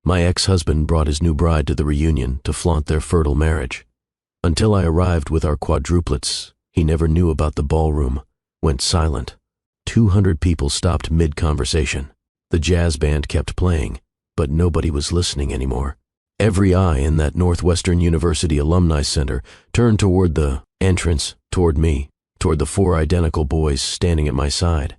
My ex-husband brought his new bride to the reunion to flaunt their fertile marriage. Until I arrived with our quadruplets, he never knew about the ballroom, went silent. 200 people stopped mid-conversation. The jazz band kept playing, but nobody was listening anymore. Every eye in that Northwestern University Alumni Center turned toward the entrance, toward me, toward the 4 identical boys standing at my side.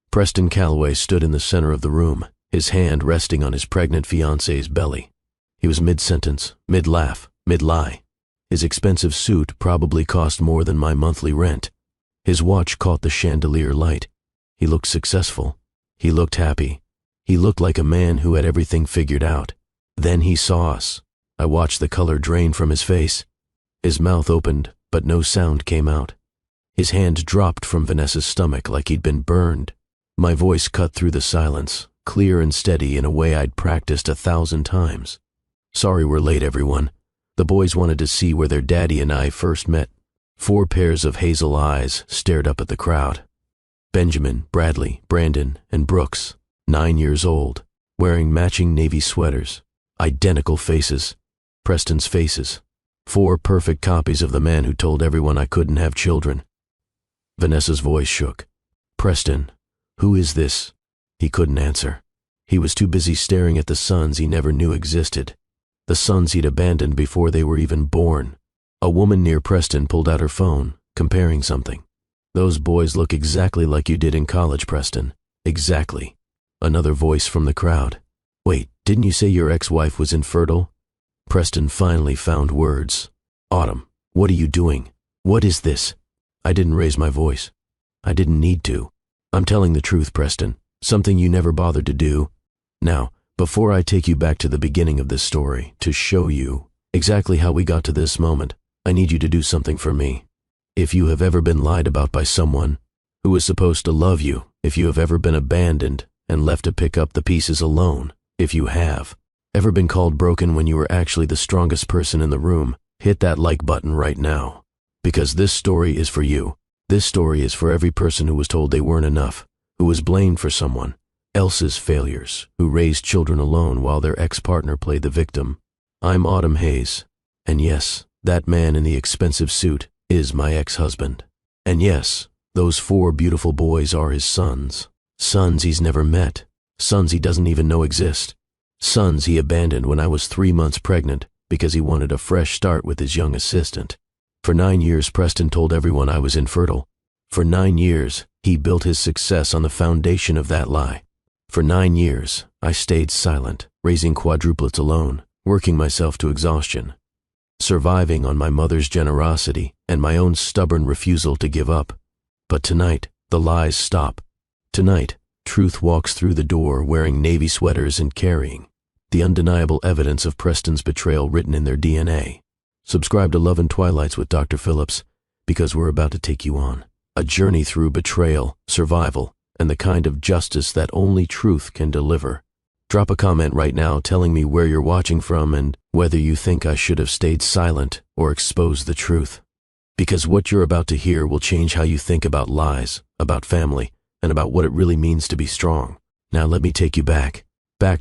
Preston Calloway stood in the center of the room, his hand resting on his pregnant fiance's belly. He was mid-sentence, mid-laugh, mid-lie. His expensive suit probably cost more than my monthly rent. His watch caught the chandelier light. He looked successful. He looked happy. He looked like a man who had everything figured out. Then he saw us. I watched the color drain from his face. His mouth opened, but no sound came out. His hand dropped from Vanessa's stomach like he'd been burned. My voice cut through the silence, clear and steady in a way I'd practiced 1,000 times. Sorry we're late, everyone. The boys wanted to see where their daddy and I first met. 4 pairs of hazel eyes stared up at the crowd. Benjamin, Bradley, Brandon, and Brooks, 9 years old, wearing matching navy sweaters. Identical faces. Preston's faces. 4 perfect copies of the man who told everyone I couldn't have children. Vanessa's voice shook. Preston, who is this? He couldn't answer. He was too busy staring at the sons he never knew existed. The sons he'd abandoned before they were even born. A woman near Preston pulled out her phone, comparing something. Those boys look exactly like you did in college, Preston. Exactly. Another voice from the crowd. Wait, didn't you say your ex-wife was infertile? Preston finally found words. Autumn, what are you doing? What is this? I didn't raise my voice. I didn't need to. I'm telling the truth, Preston. Something you never bothered to do. Now, before I take you back to the beginning of this story, to show you exactly how we got to this moment, I need you to do something for me. If you have ever been lied about by someone who was supposed to love you, if you have ever been abandoned and left to pick up the pieces alone, if you have ever been called broken when you were actually the strongest person in the room, hit that like button right now. Because this story is for you. This story is for every person who was told they weren't enough, who was blamed for someone else's failures, who raised children alone while their ex-partner played the victim. I'm Autumn Hayes, and yes, that man in the expensive suit is my ex-husband. And yes, those 4 beautiful boys are his sons. Sons he's never met. Sons he doesn't even know exist. Sons he abandoned when I was 3 months pregnant because he wanted a fresh start with his young assistant. For 9 years, Preston told everyone I was infertile. For 9 years, he built his success on the foundation of that lie. For 9 years, I stayed silent, raising quadruplets alone, working myself to exhaustion, surviving on my mother's generosity and my own stubborn refusal to give up. But tonight, the lies stop. Tonight, truth walks through the door wearing navy sweaters and carrying the undeniable evidence of Preston's betrayal written in their DNA. Subscribe to Love and Twilights with Dr. Phillips, because we're about to take you on a journey through betrayal, survival, and the kind of justice that only truth can deliver. Drop a comment right now telling me where you're watching from and whether you think I should have stayed silent or exposed the truth. Because what you're about to hear will change how you think about lies, about family, and about what it really means to be strong. Now let me take you back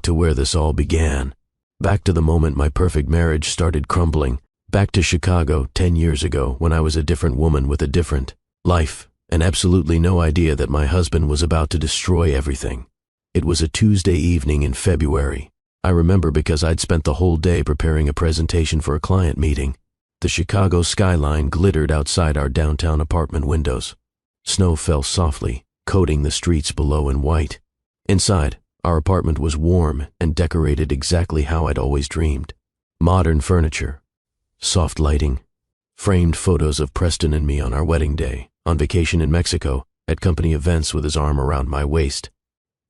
to where this all began. Back to the moment my perfect marriage started crumbling. Back to Chicago 10 years ago when I was a different woman with a different life and absolutely no idea that my husband was about to destroy everything. It was a Tuesday evening in February. I remember because I'd spent the whole day preparing a presentation for a client meeting. The Chicago skyline glittered outside our downtown apartment windows. Snow fell softly, coating the streets below in white. Inside, our apartment was warm and decorated exactly how I'd always dreamed. Modern furniture, soft lighting, framed photos of Preston and me on our wedding day, on vacation in Mexico, at company events with his arm around my waist.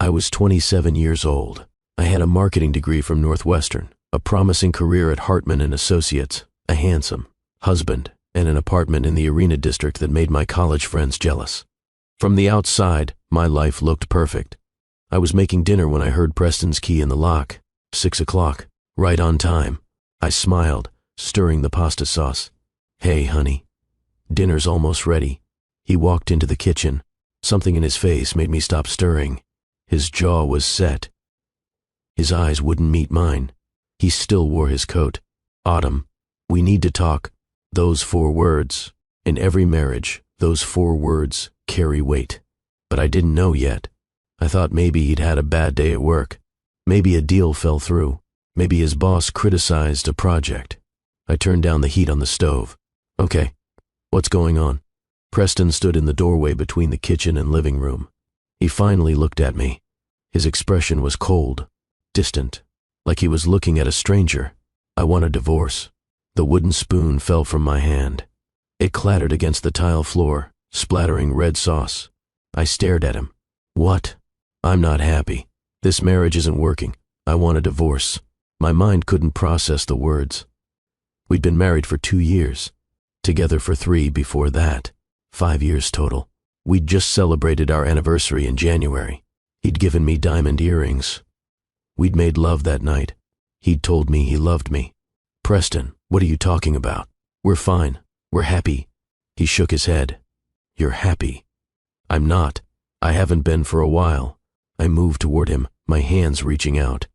I was 27 years old. I had a marketing degree from Northwestern, a promising career at Hartman & Associates, a handsome husband, and an apartment in the Arena District that made my college friends jealous. From the outside, my life looked perfect. I was making dinner when I heard Preston's key in the lock. 6 o'clock, right on time. I smiled, stirring the pasta sauce. Hey, honey. Dinner's almost ready. He walked into the kitchen. Something in his face made me stop stirring. His jaw was set. His eyes wouldn't meet mine. He still wore his coat. "Autumn, we need to talk." Those 4 words. In every marriage, those 4 words carry weight. But I didn't know yet. I thought maybe he'd had a bad day at work. Maybe a deal fell through. Maybe his boss criticized a project. I turned down the heat on the stove. "Okay, what's going on?" Preston stood in the doorway between the kitchen and living room. He finally looked at me. His expression was cold, distant, like he was looking at a stranger. "I want a divorce." The wooden spoon fell from my hand. It clattered against the tile floor, splattering red sauce. I stared at him. "What?" "I'm not happy. This marriage isn't working. I want a divorce." My mind couldn't process the words. We'd been married for 2 years, together for 3 before that, 5 years total. We'd just celebrated our anniversary in January. He'd given me diamond earrings. We'd made love that night. He'd told me he loved me. "Preston, what are you talking about? We're fine. We're happy." He shook his head. "You're happy." "I'm not. I haven't been for a while." I moved toward him, my hands reaching out.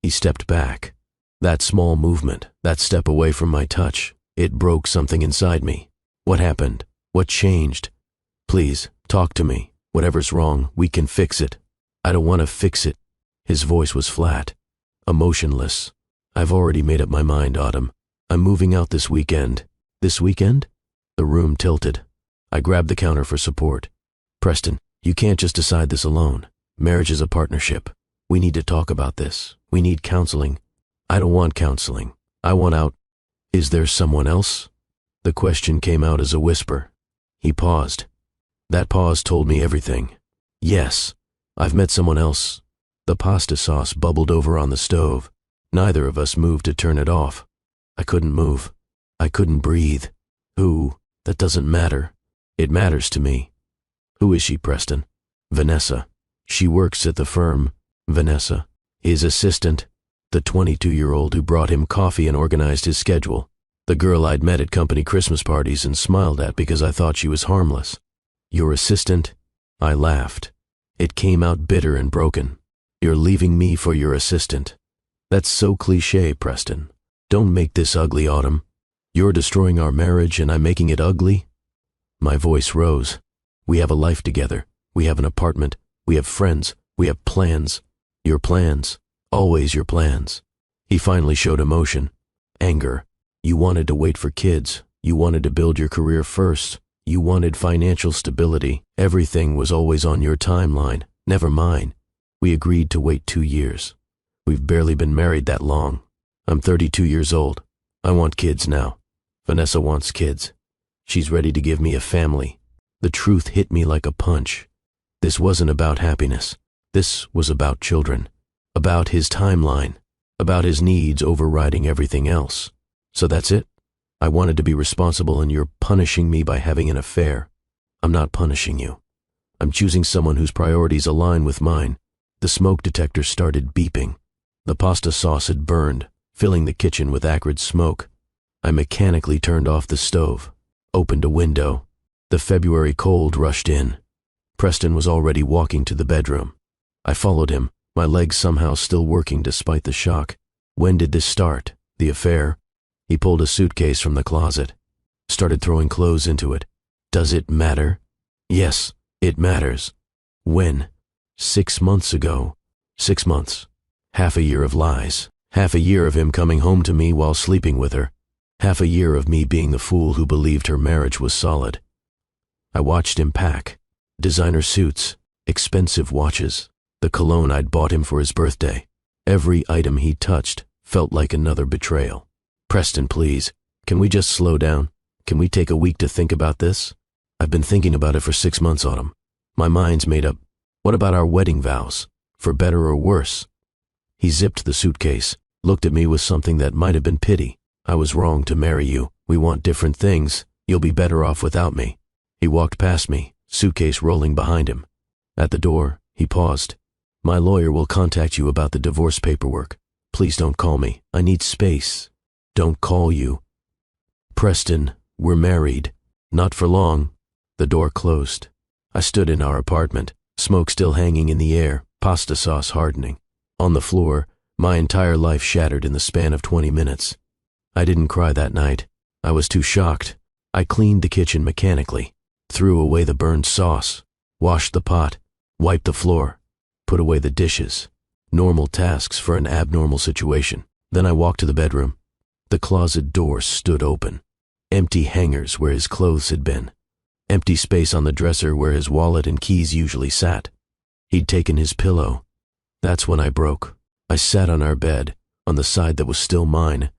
He stepped back. That small movement, that step away from my touch, it broke something inside me. "What happened? What changed? Please, talk to me. Whatever's wrong, we can fix it." "I don't want to fix it." His voice was flat, emotionless. "I've already made up my mind, Autumn. I'm moving out this weekend." "This weekend?" The room tilted. I grabbed the counter for support. "Preston, you can't just decide this alone. Marriage is a partnership. We need to talk about this. We need counseling." "I don't want counseling. I want out." "Is there someone else?" The question came out as a whisper. He paused. That pause told me everything. "Yes, I've met someone else." The pasta sauce bubbled over on the stove. Neither of us moved to turn it off. I couldn't move. I couldn't breathe. "Who? That doesn't matter." "It matters to me." "Who is she, Preston?" "Vanessa. She works at the firm." "Vanessa? His assistant?" "The 22-year-old who brought him coffee and organized his schedule. The girl I'd met at company Christmas parties and smiled at because I thought she was harmless." "Your assistant?" I laughed. It came out bitter and broken. "You're leaving me for your assistant." "That's so cliché, Preston. Don't make this ugly, Autumn. You're destroying our marriage and I'm making it ugly?" My voice rose. "We have a life together. We have an apartment. We have friends. We have plans." "Your plans. Always your plans." He finally showed emotion. Anger. "You wanted to wait for kids. You wanted to build your career first. You wanted financial stability. Everything was always on your timeline, never mine. We agreed to wait 2 years. We've barely been married that long. I'm 32 years old. I want kids now. Vanessa wants kids. She's ready to give me a family." The truth hit me like a punch. This wasn't about happiness. This was about children. About his timeline. About his needs overriding everything else. "So that's it? I wanted to be responsible and you're punishing me by having an affair." "I'm not punishing you. I'm choosing someone whose priorities align with mine." The smoke detector started beeping. The pasta sauce had burned, filling the kitchen with acrid smoke. I mechanically turned off the stove, opened a window. The February cold rushed in. Preston was already walking to the bedroom. I followed him, my legs somehow still working despite the shock. "When did this start? The affair?" He pulled a suitcase from the closet, started throwing clothes into it. "Does it matter?" "Yes, it matters." "When?" 6 months ago. 6 months. Half a year of lies. Half a year of him coming home to me while sleeping with her. Half a year of me being the fool who believed her marriage was solid. I watched him pack. Designer suits, expensive watches, the cologne I'd bought him for his birthday. Every item he touched felt like another betrayal. "Preston, please, can we just slow down? Can we take a week to think about this?" "I've been thinking about it for 6 months, Autumn. My mind's made up. What about our wedding vows? For better or worse?" He zipped the suitcase, looked at me with something that might have been pity. "I was wrong to marry you. We want different things. You'll be better off without me." He walked past me, suitcase rolling behind him. At the door, he paused. "My lawyer will contact you about the divorce paperwork. Please don't call me. I need space." "Don't call you." "Preston, we're married." "Not for long." The door closed. I stood in our apartment, smoke still hanging in the air, pasta sauce hardening. On the floor, My entire life shattered in the span of 20 minutes. I didn't cry that night. I was too shocked. I cleaned the kitchen mechanically, threw away the burned sauce, washed the pot, wiped the floor, put away the dishes. Normal tasks for an abnormal situation. Then I walked to the bedroom. The closet door stood open. Empty hangers where his clothes had been. Empty space on the dresser where his wallet and keys usually sat. He'd taken his pillow. That's when I broke. I sat on our bed, on the side that was still mine,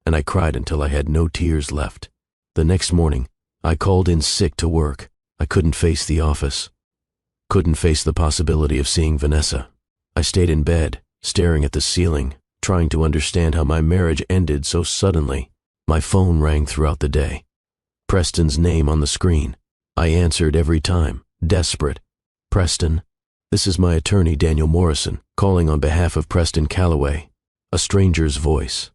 and I cried until I had no tears left. The next morning, I called in sick to work. I couldn't face the office. Couldn't face the possibility of seeing Vanessa. I stayed in bed, staring at the ceiling, trying to understand how my marriage ended so suddenly. My phone rang throughout the day. Preston's name on the screen. I answered every time, desperate. Preston, this is my attorney Daniel Morrison, calling on behalf of Preston Calloway. A stranger's voice.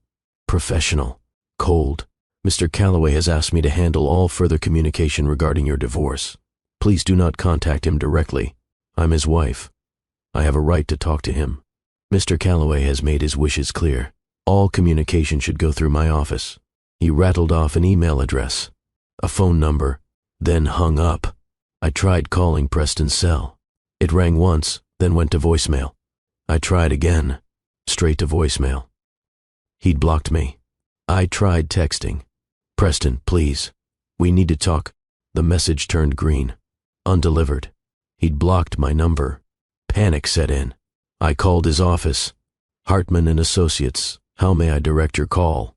Professional. Cold. Mr. Calloway has asked me to handle all further communication regarding your divorce. Please do not contact him directly. I'm his wife. I have a right to talk to him. Mr. Calloway has made his wishes clear. All communication should go through my office. He rattled off an email address, a phone number, then hung up. I tried calling Preston's cell. It rang once, then went to voicemail. I tried again, straight to voicemail. He'd blocked me. I tried texting. Preston, please. We need to talk. The message turned green. Undelivered. He'd blocked my number. Panic set in. I called his office. Hartman and Associates, how may I direct your call?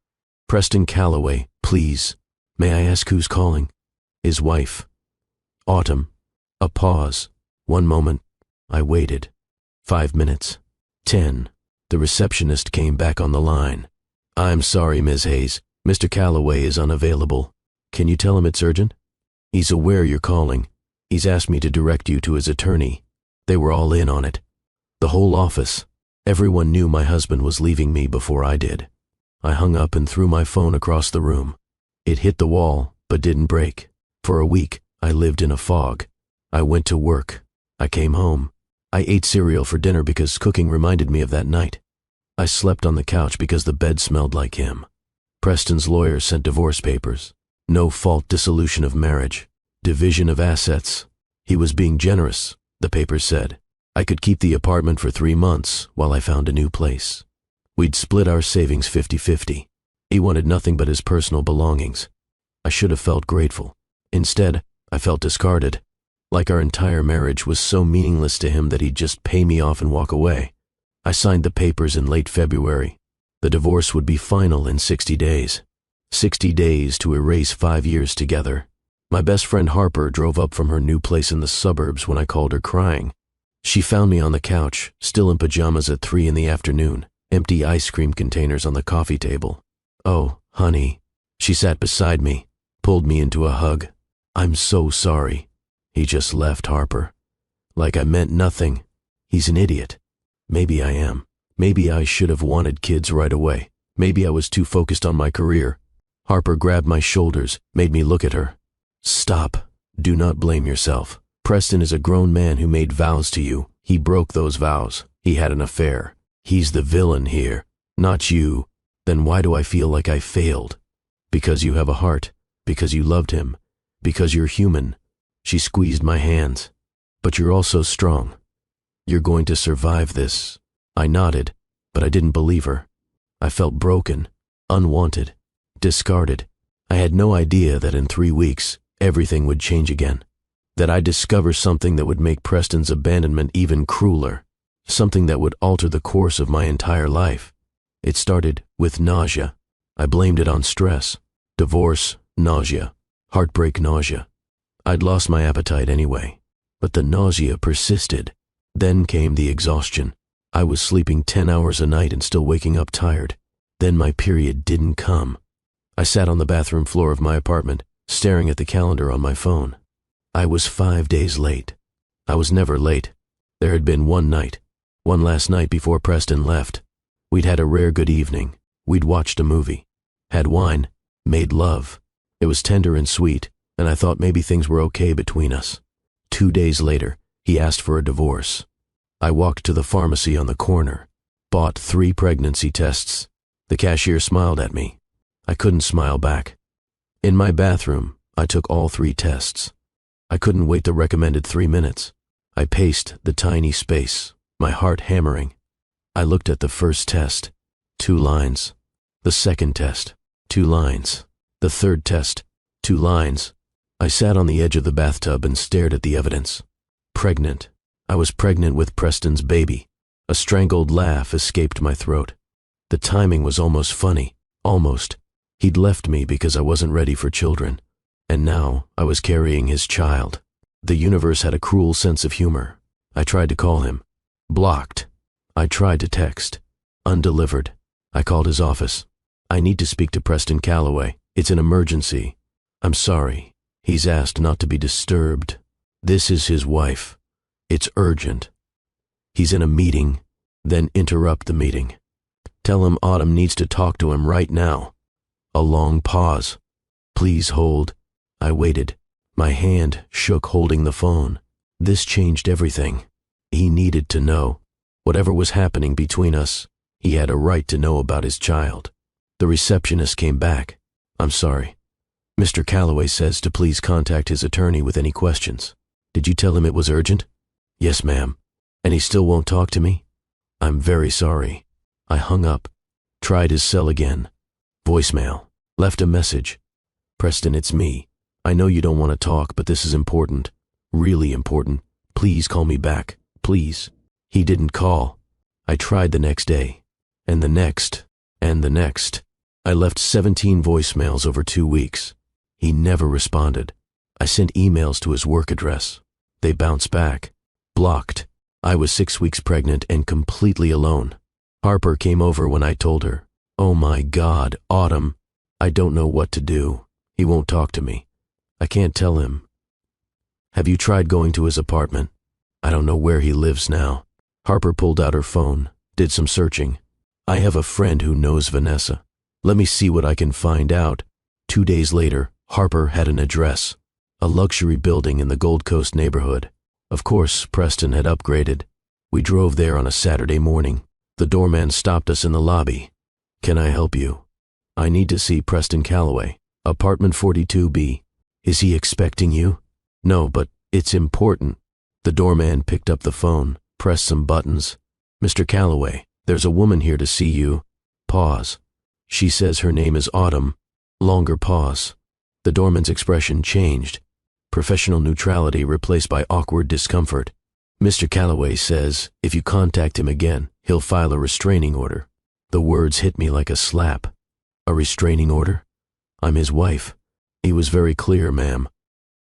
Preston Calloway, please. May I ask who's calling? His wife. Autumn. A pause. 1 moment. I waited. 5 minutes. 10. The receptionist came back on the line. I'm sorry, Ms. Hayes. Mr. Calloway is unavailable. Can you tell him it's urgent? He's aware you're calling. He's asked me to direct you to his attorney. They were all in on it. The whole office. Everyone knew my husband was leaving me before I did. I hung up and threw my phone across the room. It hit the wall, but didn't break. For a week, I lived in a fog. I went to work. I came home. I ate cereal for dinner because cooking reminded me of that night. I slept on the couch because the bed smelled like him. Preston's lawyer sent divorce papers. No fault dissolution of marriage. Division of assets. He was being generous, the papers said. I could keep the apartment for 3 months while I found a new place. We'd split our savings 50-50. He wanted nothing but his personal belongings. I should have felt grateful. Instead, I felt discarded. Like our entire marriage was so meaningless to him that he'd just pay me off and walk away. I signed the papers in late February. The divorce would be final in 60 days. 60 days to erase 5 years together. My best friend Harper drove up from her new place in the suburbs when I called her crying. She found me on the couch, still in pajamas at 3 in the afternoon, empty ice cream containers on the coffee table. Oh, honey. She sat beside me, pulled me into a hug. I'm so sorry. He just left, Harper. Like I meant nothing. He's an idiot. Maybe I am. Maybe I should have wanted kids right away. Maybe I was too focused on my career. Harper grabbed my shoulders, made me look at her. Stop. Do not blame yourself. Preston is a grown man who made vows to you. He broke those vows. He had an affair. He's the villain here, not you. Then why do I feel like I failed? Because you have a heart. Because you loved him. Because you're human. She squeezed my hands. But you're also strong. You're going to survive this. I nodded, but I didn't believe her. I felt broken, unwanted, discarded. I had no idea that in 3 weeks, everything would change again. That I'd discover something that would make Preston's abandonment even crueler. Something that would alter the course of my entire life. It started with nausea. I blamed it on stress. Divorce, nausea. Heartbreak, nausea. I'd lost my appetite anyway. But the nausea persisted. Then came the exhaustion. I was sleeping 10 hours a night and still waking up tired. Then my period didn't come. I sat on the bathroom floor of my apartment, staring at the calendar on my phone. I was 5 days late. I was never late. There had been one night. One last night before Preston left. We'd had a rare good evening. We'd watched a movie. Had wine. Made love. It was tender and sweet, and I thought maybe things were okay between us. 2 days later, he asked for a divorce. I walked to the pharmacy on the corner. Bought 3 pregnancy tests. The cashier smiled at me. I couldn't smile back. In my bathroom, I took all 3 tests. I couldn't wait the recommended 3 minutes. I paced the tiny space, my heart hammering. I looked at the first test. 2 lines. The second test. 2 lines. The third test. 2 lines. I sat on the edge of the bathtub and stared at the evidence. Pregnant. I was pregnant with Preston's baby. A strangled laugh escaped my throat. The timing was almost funny. Almost. He'd left me because I wasn't ready for children. And now I was carrying his child. The universe had a cruel sense of humor. I tried to call him. Blocked. I tried to text. Undelivered. I called his office. I need to speak to Preston Calloway. It's an emergency. I'm sorry. He's asked not to be disturbed. This is his wife. It's urgent. He's in a meeting. Then interrupt the meeting. Tell him Autumn needs to talk to him right now. A long pause. Please hold. I waited. My hand shook holding the phone. This changed everything. He needed to know. Whatever was happening between us, he had a right to know about his child. The receptionist came back. I'm sorry. Mr. Calloway says to please contact his attorney with any questions. Did you tell him it was urgent? Yes, ma'am. And he still won't talk to me? I'm very sorry. I hung up. Tried his cell again. Voicemail. Left a message. Preston, it's me. I know you don't want to talk, but this is important. Really important. Please call me back. Please. He didn't call. I tried the next day. And the next. And the next. I left 17 voicemails over 2 weeks. He never responded. I sent emails to his work address. They bounced back. Blocked. I was 6 weeks pregnant and completely alone. Harper came over when I told her. Oh my God, Autumn. I don't know what to do. He won't talk to me. I can't tell him. Have you tried going to his apartment? I don't know where he lives now. Harper pulled out her phone, did some searching. I have a friend who knows Vanessa. Let me see what I can find out. 2 days later, Harper had an address. A luxury building in the Gold Coast neighborhood. Of course, Preston had upgraded. We drove there on a Saturday morning. The doorman stopped us in the lobby. Can I help you? I need to see Preston Calloway. Apartment 42B. Is he expecting you? No, but it's important. The doorman picked up the phone, pressed some buttons. Mr. Calloway, there's a woman here to see you. Pause. She says her name is Autumn. Longer pause. The doorman's expression changed. Professional neutrality replaced by awkward discomfort. Mr. Calloway says if you contact him again, he'll file a restraining order. The words hit me like a slap. A restraining order? I'm his wife. He was very clear, ma'am.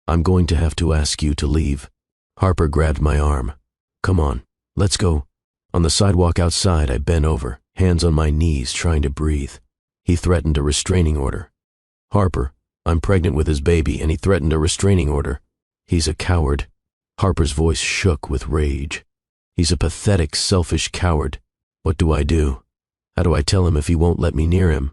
I'm going to have to ask you to leave. Harper grabbed my arm. Come on, let's go. On the sidewalk outside, I bent over, hands on my knees, trying to breathe. He threatened a restraining order. Harper, I'm pregnant with his baby, and he threatened a restraining order. He's a coward. Harper's voice shook with rage. He's a pathetic, selfish coward. What do I do? How do I tell him if he won't let me near him?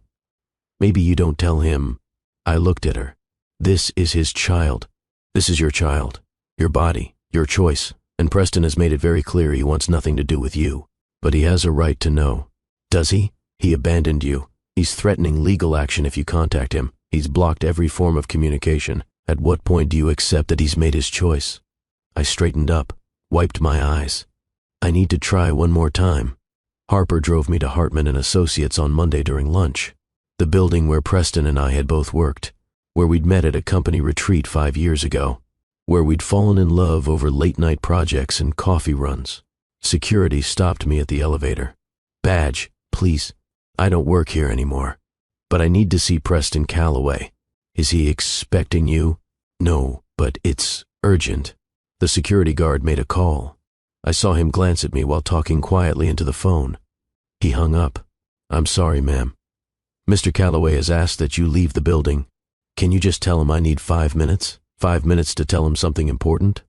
Maybe you don't tell him. I looked at her. This is his child. This is your child. Your body. Your choice. And Preston has made it very clear he wants nothing to do with you. But he has a right to know. Does he? He abandoned you. He's threatening legal action if you contact him. He's blocked every form of communication. At what point do you accept that he's made his choice? I straightened up, wiped my eyes. I need to try one more time. Harper drove me to Hartman & Associates on Monday during lunch. The building where Preston and I had both worked. Where we'd met at a company retreat 5 years ago. Where we'd fallen in love over late-night projects and coffee runs. Security stopped me at the elevator. Badge, please. I don't work here anymore. But I need to see Preston Calloway. Is he expecting you? No, but it's urgent. The security guard made a call. I saw him glance at me while talking quietly into the phone. He hung up. I'm sorry, ma'am. Mr. Calloway has asked that you leave the building. Can you just tell him I need 5 minutes? 5 minutes to tell him something important?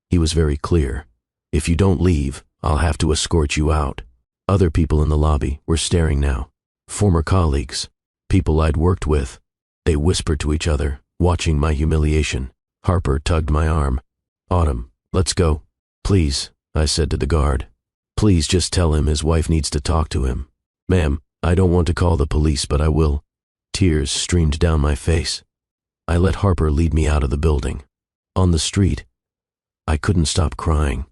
He was very clear. If you don't leave, I'll have to escort you out. Other people in the lobby were staring now. Former colleagues. People I'd worked with. They whispered to each other, watching my humiliation. Harper tugged my arm. Autumn, let's go. Please, I said to the guard. Please just tell him his wife needs to talk to him. Ma'am, I don't want to call the police, but I will. Tears streamed down my face. I let Harper lead me out of the building. On the street, I couldn't stop crying.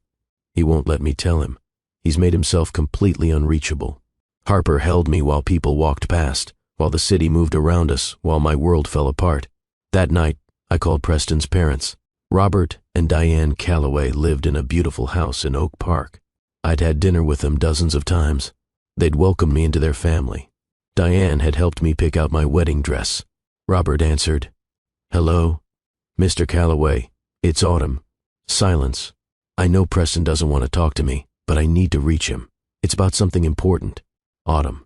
He won't let me tell him. He's made himself completely unreachable. Harper held me while people walked past, while the city moved around us, while my world fell apart. That night, I called Preston's parents. Robert and Diane Calloway lived in a beautiful house in Oak Park. I'd had dinner with them dozens of times. They'd welcomed me into their family. Diane had helped me pick out my wedding dress. Robert answered, "Hello? Mr. Calloway, it's Autumn." Silence. I know Preston doesn't want to talk to me, but I need to reach him. It's about something important. Autumn.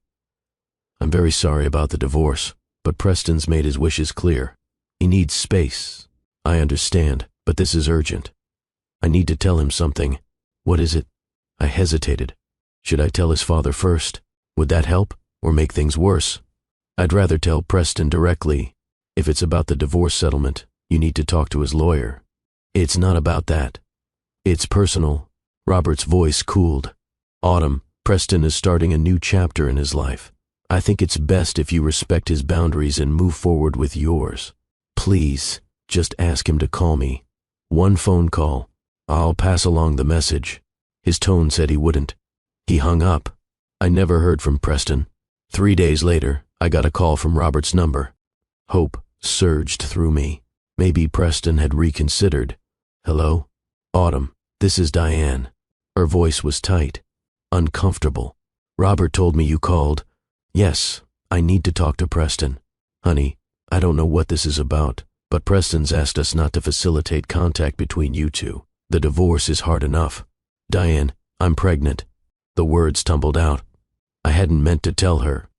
I'm very sorry about the divorce, but Preston's made his wishes clear. He needs space. I understand, but this is urgent. I need to tell him something. What is it? I hesitated. Should I tell his father first? Would that help, or make things worse? I'd rather tell Preston directly. If it's about the divorce settlement, you need to talk to his lawyer. It's not about that. It's personal. Robert's voice cooled. Autumn, Preston is starting a new chapter in his life. I think it's best if you respect his boundaries and move forward with yours. Please, just ask him to call me. One phone call. I'll pass along the message. His tone said he wouldn't. He hung up. I never heard from Preston. 3 days later, I got a call from Robert's number. Hope surged through me. Maybe Preston had reconsidered. Hello? Autumn, this is Diane. Her voice was tight, uncomfortable. Robert told me you called. Yes, I need to talk to Preston. Honey, I don't know what this is about, but Preston's asked us not to facilitate contact between you two. The divorce is hard enough. Diane, I'm pregnant. The words tumbled out. I hadn't meant to tell her,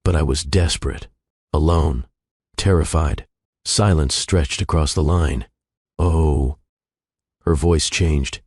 but I was desperate, alone, terrified. Silence stretched across the line. Oh. Her voice changed,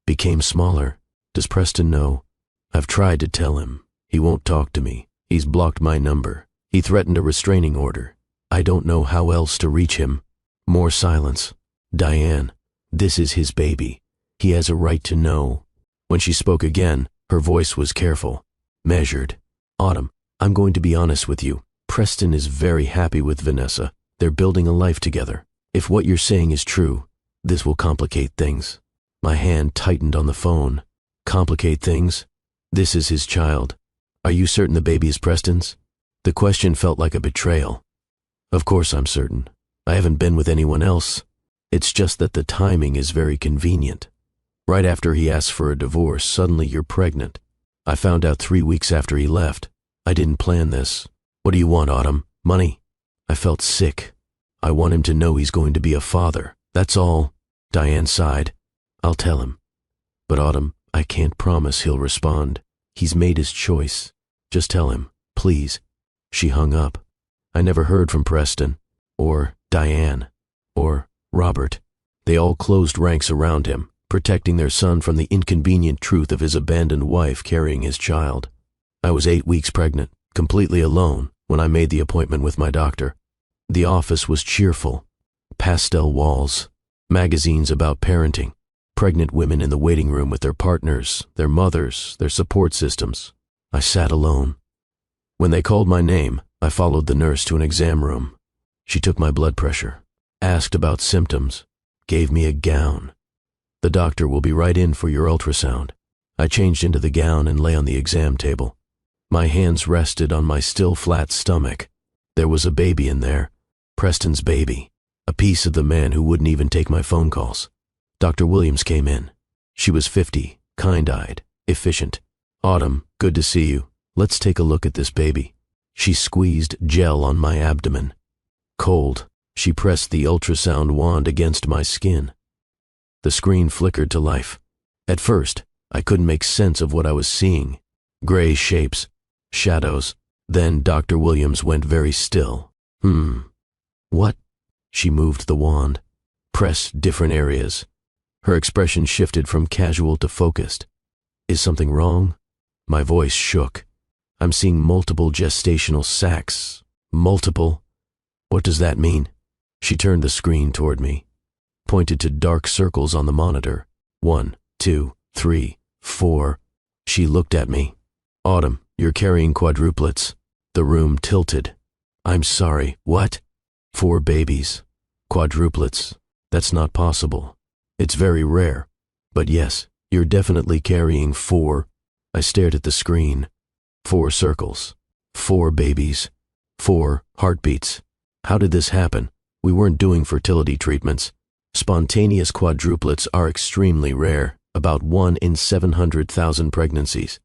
became smaller. Does Preston know? I've tried to tell him. He won't talk to me. He's blocked my number. He threatened a restraining order. I don't know how else to reach him. More silence. Diane, this is his baby. He has a right to know. When she spoke again, her voice was careful, measured. Autumn, I'm going to be honest with you. Preston is very happy with Vanessa. They're building a life together. If what you're saying is true, this will complicate things. My hand tightened on the phone. Complicate things? This is his child. Are you certain the baby is Preston's? The question felt like a betrayal. Of course I'm certain. I haven't been with anyone else. It's just that the timing is very convenient. Right after he asked for a divorce, suddenly you're pregnant. I found out 3 weeks after he left. I didn't plan this. What do you want, Autumn? Money? I felt sick. I want him to know he's going to be a father. That's all. Diane sighed. I'll tell him. But Autumn, I can't promise he'll respond. He's made his choice. Just tell him, please. She hung up. I never heard from Preston, or Diane, or Robert. They all closed ranks around him, protecting their son from the inconvenient truth of his abandoned wife carrying his child. I was 8 weeks pregnant, completely alone, when I made the appointment with my doctor. The office was cheerful. Pastel walls, magazines about parenting, pregnant women in the waiting room with their partners, their mothers, their support systems. I sat alone. When they called my name, I followed the nurse to an exam room. She took my blood pressure, asked about symptoms, gave me a gown. The doctor will be right in for your ultrasound. I changed into the gown and lay on the exam table. My hands rested on my still flat stomach. There was a baby in there, Preston's baby, a piece of the man who wouldn't even take my phone calls. Dr. Williams came in. She was 50, kind-eyed, efficient. Autumn, good to see you. Let's take a look at this baby. She squeezed gel on my abdomen. Cold, she pressed the ultrasound wand against my skin. The screen flickered to life. At first, I couldn't make sense of what I was seeing. Gray shapes, shadows. Then Dr. Williams went very still. What? She moved the wand, pressed different areas. Her expression shifted from casual to focused. Is something wrong? My voice shook. I'm seeing multiple gestational sacs. Multiple? What does that mean? She turned the screen toward me, pointed to dark circles on the monitor. 1, 2, 3, 4. She looked at me. Autumn, you're carrying quadruplets. The room tilted. I'm sorry, what? 4 babies. Quadruplets. That's not possible. It's very rare. But yes, you're definitely carrying 4. I stared at the screen. 4 circles. 4 babies. 4 heartbeats. How did this happen? We weren't doing fertility treatments. Spontaneous quadruplets are extremely rare, about 1 in 700,000 pregnancies.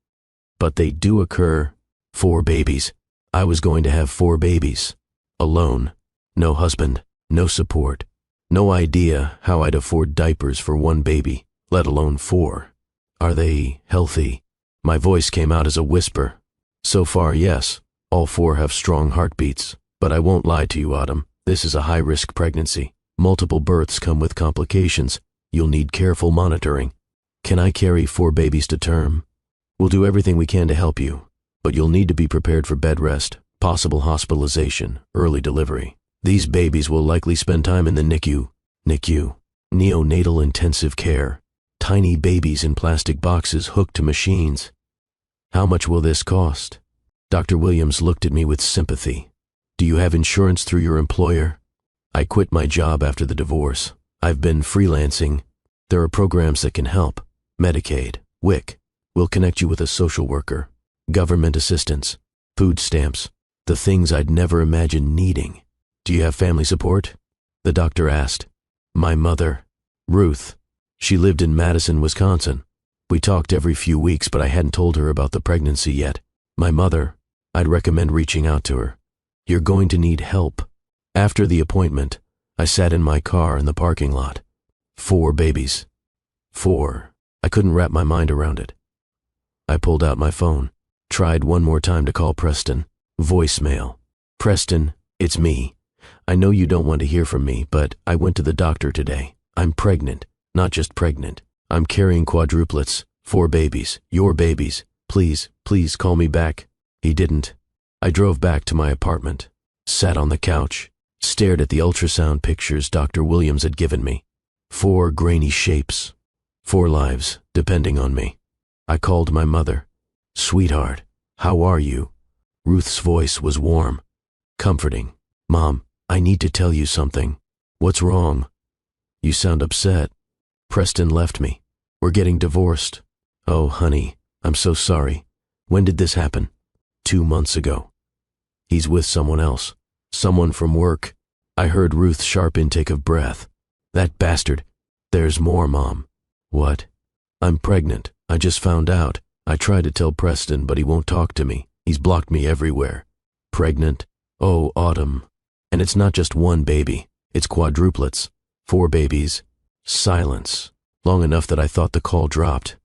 But they do occur. 4 babies. I was going to have 4 babies. Alone. No husband. No support. No idea how I'd afford diapers for 1 baby, let alone 4. Are they healthy? My voice came out as a whisper. So far, yes. All 4 have strong heartbeats. But I won't lie to you, Autumn. This is a high-risk pregnancy. Multiple births come with complications. You'll need careful monitoring. Can I carry 4 babies to term? We'll do everything we can to help you, but you'll need to be prepared for bed rest, possible hospitalization, early delivery. These babies will likely spend time in the NICU, neonatal intensive care, tiny babies in plastic boxes hooked to machines. How much will this cost? Dr. Williams looked at me with sympathy. Do you have insurance through your employer? I quit my job after the divorce. I've been freelancing. There are programs that can help. Medicaid, WIC. We'll connect you with a social worker. Government assistance, food stamps, the things I'd never imagined needing. Do you have family support? The doctor asked. My mother, Ruth. She lived in Madison, Wisconsin. We talked every few weeks, but I hadn't told her about the pregnancy yet. My mother, I'd recommend reaching out to her. You're going to need help. After the appointment, I sat in my car in the parking lot. 4 babies. 4. I couldn't wrap my mind around it. I pulled out my phone, tried one more time to call Preston. Voicemail. Preston, it's me. I know you don't want to hear from me, but I went to the doctor today. I'm pregnant, not just pregnant. I'm carrying quadruplets, 4 babies, your babies. Please, please call me back. He didn't. I drove back to my apartment, sat on the couch, stared at the ultrasound pictures Dr. Williams had given me. 4 grainy shapes. 4 lives depending on me. I called my mother. Sweetheart, how are you? Ruth's voice was warm, comforting. Mom, I need to tell you something. What's wrong? You sound upset. Preston left me. We're getting divorced. Oh, honey, I'm so sorry. When did this happen? 2 months ago. He's with someone else. Someone from work. I heard Ruth's sharp intake of breath. That bastard. There's more, Mom. What? I'm pregnant. I just found out. I tried to tell Preston, but he won't talk to me. He's blocked me everywhere. Pregnant? Oh, Autumn. And it's not just 1 baby. It's quadruplets. 4 babies. Silence. Long enough that I thought the call dropped.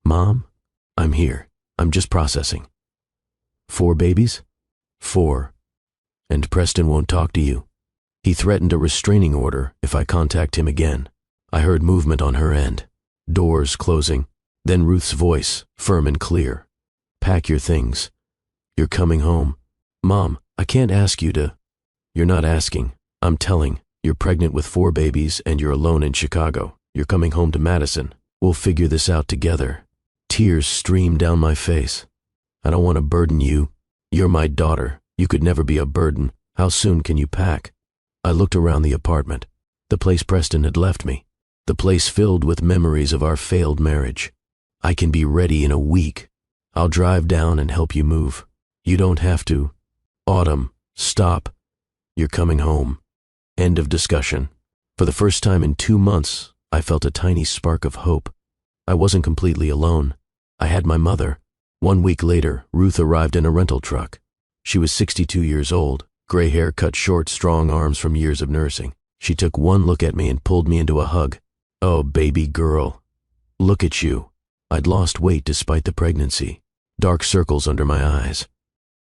Mom? I'm here. I'm just processing. 4 babies? 4. And Preston won't talk to you. He threatened a restraining order if I contact him again. I heard movement on her end. Doors closing. Then Ruth's voice, firm and clear. Pack your things. You're coming home. Mom, I can't ask you to. You're not asking. I'm telling. You're pregnant with 4 babies and you're alone in Chicago. You're coming home to Madison. We'll figure this out together. Tears streamed down my face. I don't want to burden you. You're my daughter. You could never be a burden. How soon can you pack? I looked around the apartment. The place Preston had left me. The place filled with memories of our failed marriage. I can be ready in a week. I'll drive down and help you move. You don't have to. Autumn, stop. You're coming home. End of discussion. For the first time in 2 months, I felt a tiny spark of hope. I wasn't completely alone. I had my mother. 1 week later, Ruth arrived in a rental truck. She was 62 years old, gray hair cut short, strong arms from years of nursing. She took one look at me and pulled me into a hug. Oh, baby girl. Look at you. I'd lost weight despite the pregnancy. Dark circles under my eyes.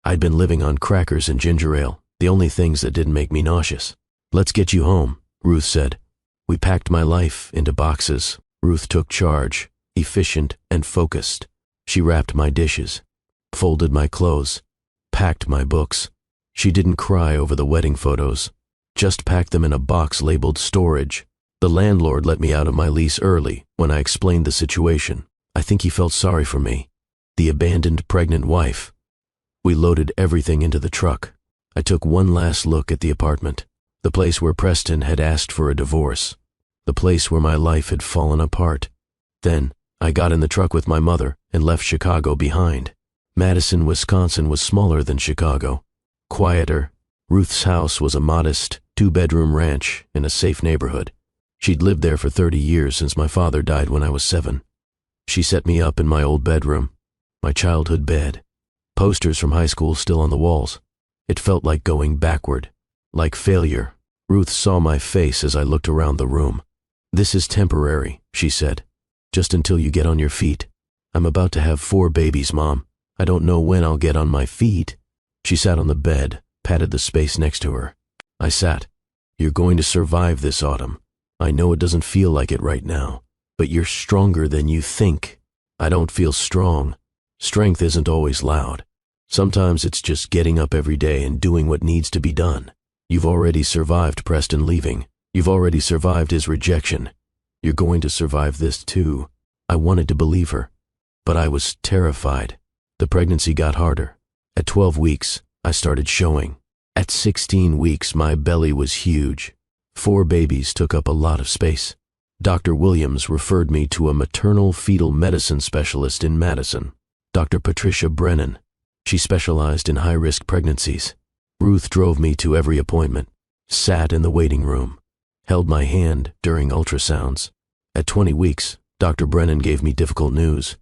I'd been living on crackers and ginger ale, the only things that didn't make me nauseous. Let's get you home, Ruth said. We packed my life into boxes. Ruth took charge, efficient and focused. She wrapped my dishes, folded my clothes, packed my books. She didn't cry over the wedding photos, just packed them in a box labeled storage. The landlord let me out of my lease early when I explained the situation. I think he felt sorry for me, the abandoned pregnant wife. We loaded everything into the truck. I took one last look at the apartment, the place where Preston had asked for a divorce, the place where my life had fallen apart. Then, I got in the truck with my mother and left Chicago behind. Madison, Wisconsin was smaller than Chicago, quieter. Ruth's house was a modest, 2-bedroom ranch in a safe neighborhood. She'd lived there for 30 years since my father died when I was 7. She set me up in my old bedroom, my childhood bed, posters from high school still on the walls. It felt like going backward, like failure. Ruth saw my face as I looked around the room. "This is temporary," she said. "Just until you get on your feet. I'm about to have 4 babies, Mom. I don't know when I'll get on my feet." She sat on the bed, patted the space next to her. I sat. "You're going to survive this autumn. I know it doesn't feel like it right now, but you're stronger than you think." "I don't feel strong. Strength isn't always loud. Sometimes it's just getting up every day and doing what needs to be done. You've already survived Preston leaving. You've already survived his rejection. You're going to survive this too." I wanted to believe her, but I was terrified. The pregnancy got harder. At 12 weeks, I started showing. At 16 weeks, my belly was huge. 4 babies took up a lot of space. Dr. Williams referred me to a maternal fetal medicine specialist in Madison, Dr. Patricia Brennan. She specialized in high-risk pregnancies. Ruth drove me to every appointment, sat in the waiting room, held my hand during ultrasounds. At 20 weeks, Dr. Brennan gave me difficult news.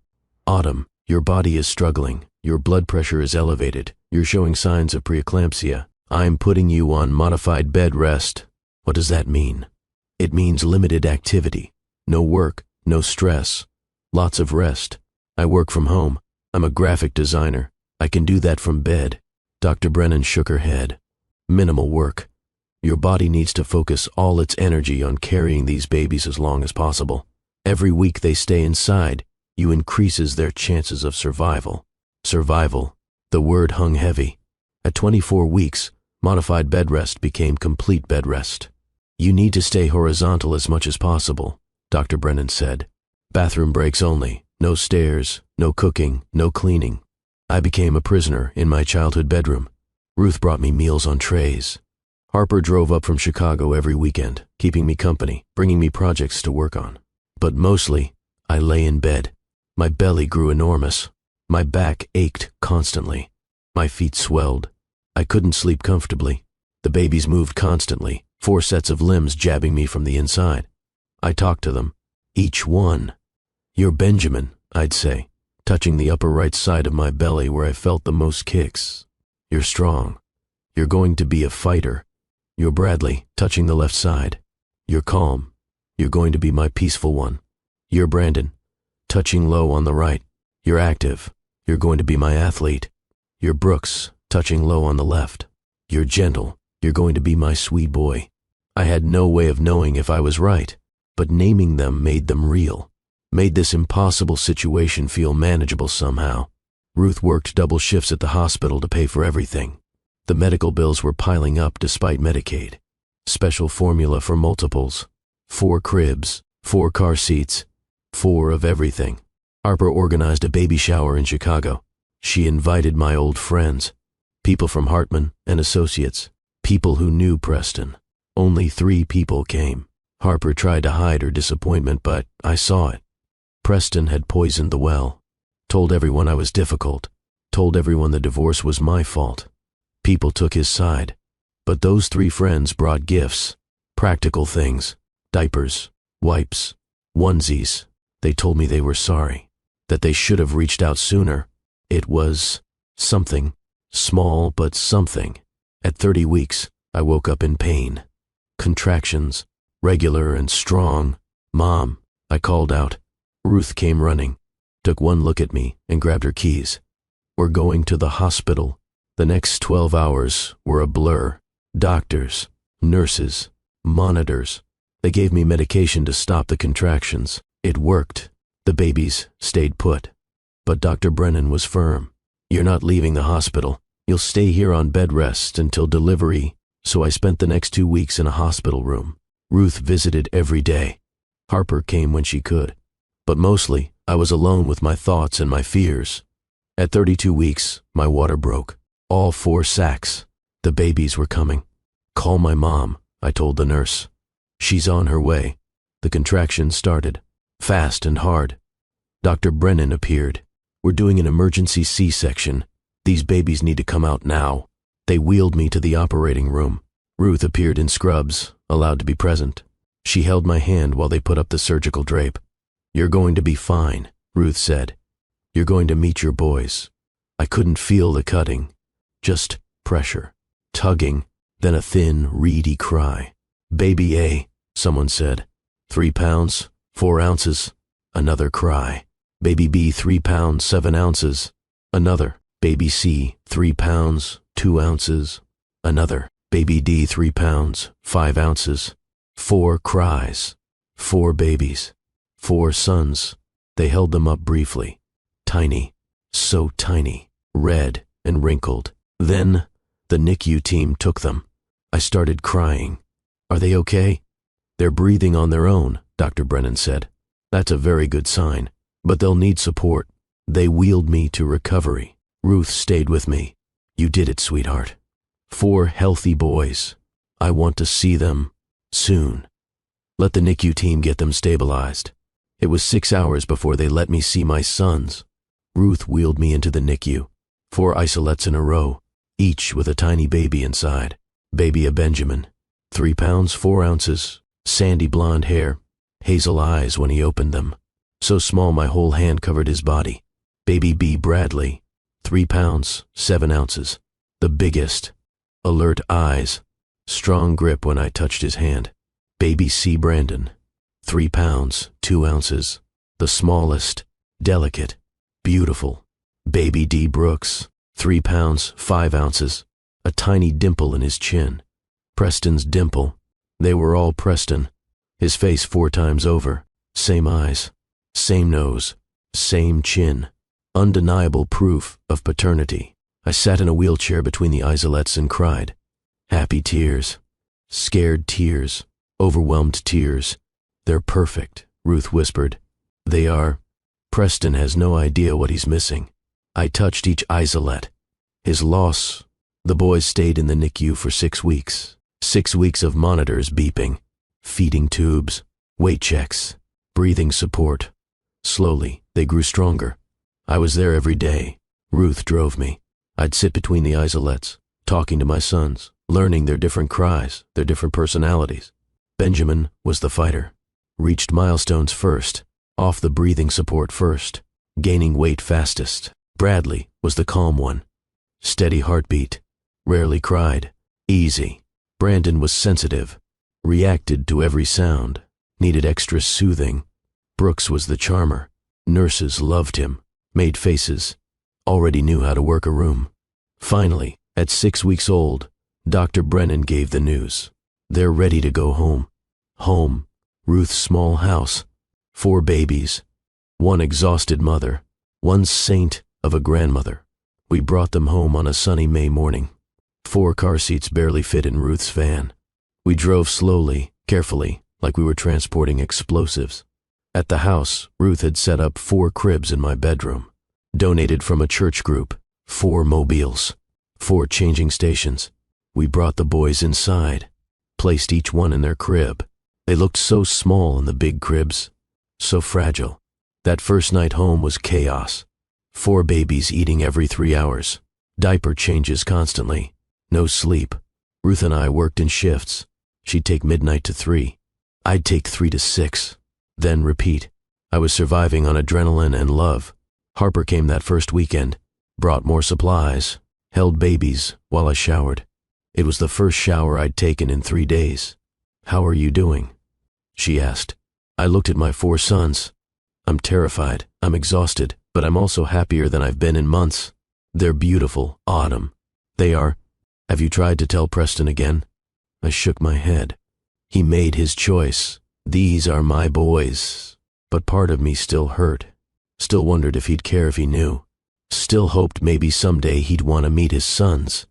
"Autumn, your body is struggling. Your blood pressure is elevated. You're showing signs of preeclampsia. I'm putting you on modified bed rest." What does that mean? It means limited activity, no work, no stress, lots of rest. I work from home. I'm a graphic designer. I can do that from bed. Dr. Brennan shook her head. "Minimal work. Your body needs to focus all its energy on carrying these babies as long as possible. Every week they stay inside, you increases their chances of survival." Survival. The word hung heavy. At 24 weeks, modified bed rest became complete bed rest. "You need to stay horizontal as much as possible," Dr. Brennan said. "Bathroom breaks only. No stairs, no cooking, no cleaning." I became a prisoner in my childhood bedroom. Ruth brought me meals on trays. Harper drove up from Chicago every weekend, keeping me company, bringing me projects to work on. But mostly, I lay in bed. My belly grew enormous. My back ached constantly. My feet swelled. I couldn't sleep comfortably. The babies moved constantly, 4 sets of limbs jabbing me from the inside. I talked to them, each one. "You're Benjamin," I'd say, touching the upper right side of my belly where I felt the most kicks. "You're strong. You're going to be a fighter." "You're Bradley," touching the left side. "You're calm. You're going to be my peaceful one." "You're Brandon," touching low on the right. "You're active. You're going to be my athlete." "You're Brooks," touching low on the left. "You're gentle. You're going to be my sweet boy." I had no way of knowing if I was right, but naming them made them real, made this impossible situation feel manageable somehow. Ruth worked double shifts at the hospital to pay for everything. The medical bills were piling up despite Medicaid. Special formula for multiples. 4 cribs, 4 car seats, 4 of everything. Harper organized a baby shower in Chicago. She invited my old friends, people from Hartman and Associates, people who knew Preston. Only 3 people came. Harper tried to hide her disappointment, but I saw it. Preston had poisoned the well, told everyone I was difficult, told everyone the divorce was my fault. People took his side, but those 3 friends brought gifts, practical things, diapers, wipes, onesies. They told me they were sorry, that they should have reached out sooner. It was something, small but something. At 30 weeks, I woke up in pain. Contractions, regular and strong. "Mom," I called out. Ruth came running, took one look at me and grabbed her keys. "We're going to the hospital." The next 12 hours were a blur. Doctors, nurses, monitors. They gave me medication to stop the contractions. It worked. The babies stayed put. But Dr. Brennan was firm. "You're not leaving the hospital. You'll stay here on bed rest until delivery." So I spent the next 2 weeks in a hospital room. Ruth visited every day. Harper came when she could. But mostly, I was alone with my thoughts and my fears. At 32 weeks, my water broke. All 4 sacks. The babies were coming. Call my mom, I told the nurse. She's on her way. The contractions started, fast and hard. Dr. Brennan appeared. We're doing an emergency C-section. These babies need to come out now. They wheeled me to the operating room. Ruth appeared in scrubs, allowed to be present. She held my hand while they put up the surgical drape. You're going to be fine, Ruth said. You're going to meet your boys. I couldn't feel the cutting, just pressure, tugging, then a thin, reedy cry. Baby A, someone said. 3 pounds, 4 ounces. Another cry. Baby B, 3 pounds, 7 ounces. Another. Baby C, 3 pounds, 2 ounces. Another. Baby D, 3 pounds, 5 ounces. 4 cries. 4 babies. 4 sons. They held them up briefly. Tiny. So tiny. Red and wrinkled. Then, the NICU team took them. I started crying. Are they okay? They're breathing on their own, Dr. Brennan said. That's a very good sign, but they'll need support. They wheeled me to recovery. Ruth stayed with me. You did it, sweetheart. 4 healthy boys. I want to see them soon. Let the NICU team get them stabilized. It was 6 hours before they let me see my sons. Ruth wheeled me into the NICU. 4 isolates in a row, each with a tiny baby inside. Baby a Benjamin. 3 pounds, 4 ounces, sandy blonde hair, hazel eyes when he opened them. So small my whole hand covered his body. Baby B Bradley. 3 pounds, 7 ounces. The biggest. Alert eyes. Strong grip when I touched his hand. Baby C Brandon. 3 pounds, 2 ounces. The smallest. Delicate. Beautiful. Baby D Brooks. 3 pounds, 5 ounces. A tiny dimple in his chin. Preston's dimple. They were all Preston. His face 4 times over. Same eyes. Same nose. Same chin. Undeniable proof of paternity. I sat in a wheelchair between the isolettes and cried. Happy tears. Scared tears. Overwhelmed tears. They're perfect, Ruth whispered. They are. Preston has no idea what he's missing. I touched each isolette. His loss. The boys stayed in the NICU for 6 weeks. 6 weeks of monitors beeping, feeding tubes, weight checks, breathing support. Slowly, they grew stronger. I was there every day. Ruth drove me. I'd sit between the isolettes, talking to my sons, learning their different cries, their different personalities. Benjamin was the fighter. Reached milestones first, off the breathing support first, gaining weight fastest. Bradley was the calm one. Steady heartbeat. Rarely cried. Easy. Brandon was sensitive. Reacted to every sound. Needed extra soothing. Brooks was the charmer. Nurses loved him. Made faces. Already knew how to work a room. Finally, at 6 weeks old, Dr. Brennan gave the news. They're ready to go home. Home. Ruth's small house. 4 babies. 1 exhausted mother. 1 saint of a grandmother. We brought them home on a sunny May morning. 4 car seats barely fit in Ruth's van. We drove slowly, carefully, like we were transporting explosives. At the house, Ruth had set up 4 cribs in my bedroom. Donated from a church group. 4 mobiles. 4 changing stations. We brought the boys inside. Placed each one in their crib. They looked so small in the big cribs. So fragile. That first night home was chaos. 4 babies eating every 3 hours. Diaper changes constantly. No sleep. Ruth and I worked in shifts. She'd take midnight to 3. I'd take 3 to 6. Then repeat. I was surviving on adrenaline and love. Harper came that first weekend. Brought more supplies. Held babies while I showered. It was the first shower I'd taken in 3 days. How are you doing? She asked. I looked at my 4 sons. I'm terrified. I'm exhausted, but I'm also happier than I've been in months. They're beautiful, Autumn. They are. Have you tried to tell Preston again? I shook my head. He made his choice. These are my boys. But part of me still hurt. Still wondered if he'd care if he knew. Still hoped maybe someday he'd want to meet his sons.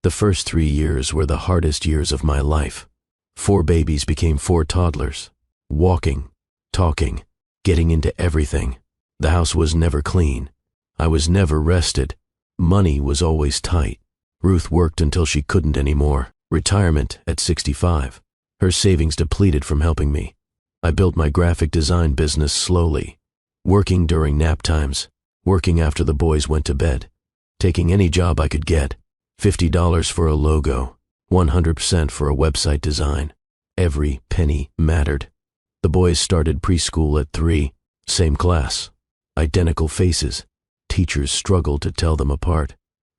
The first 3 years were the hardest years of my life. 4 babies became 4 toddlers. Walking, talking, getting into everything. The house was never clean. I was never rested. Money was always tight. Ruth worked until she couldn't anymore. Retirement at 65. Her savings depleted from helping me. I built my graphic design business slowly, working during nap times, working after the boys went to bed, taking any job I could get, $50 for a logo, 100% for a website design. Every penny mattered. The boys started preschool at 3, same class, identical faces. Teachers struggled to tell them apart,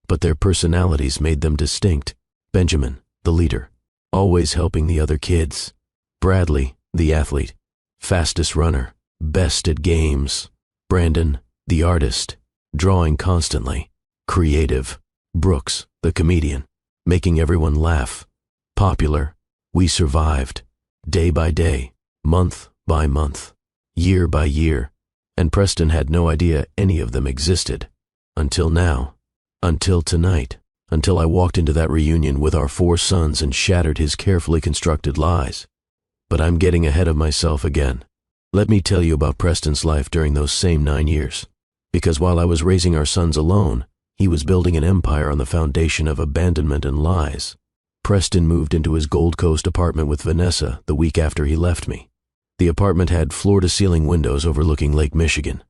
but their personalities made them distinct. Benjamin, the leader, always helping the other kids. Bradley, the athlete, fastest runner, best at games. Brandon, the artist, drawing constantly, creative. Brooks, the comedian, making everyone laugh. Popular. We survived, day by day, month by month, year by year, and Preston had no idea any of them existed. Until now. Until tonight. Until I walked into that reunion with our 4 sons and shattered his carefully constructed lies. But I'm getting ahead of myself again. Let me tell you about Preston's life during those same 9 years. Because while I was raising our sons alone, he was building an empire on the foundation of abandonment and lies. Preston moved into his Gold Coast apartment with Vanessa the week after he left me. The apartment had floor-to-ceiling windows overlooking Lake Michigan,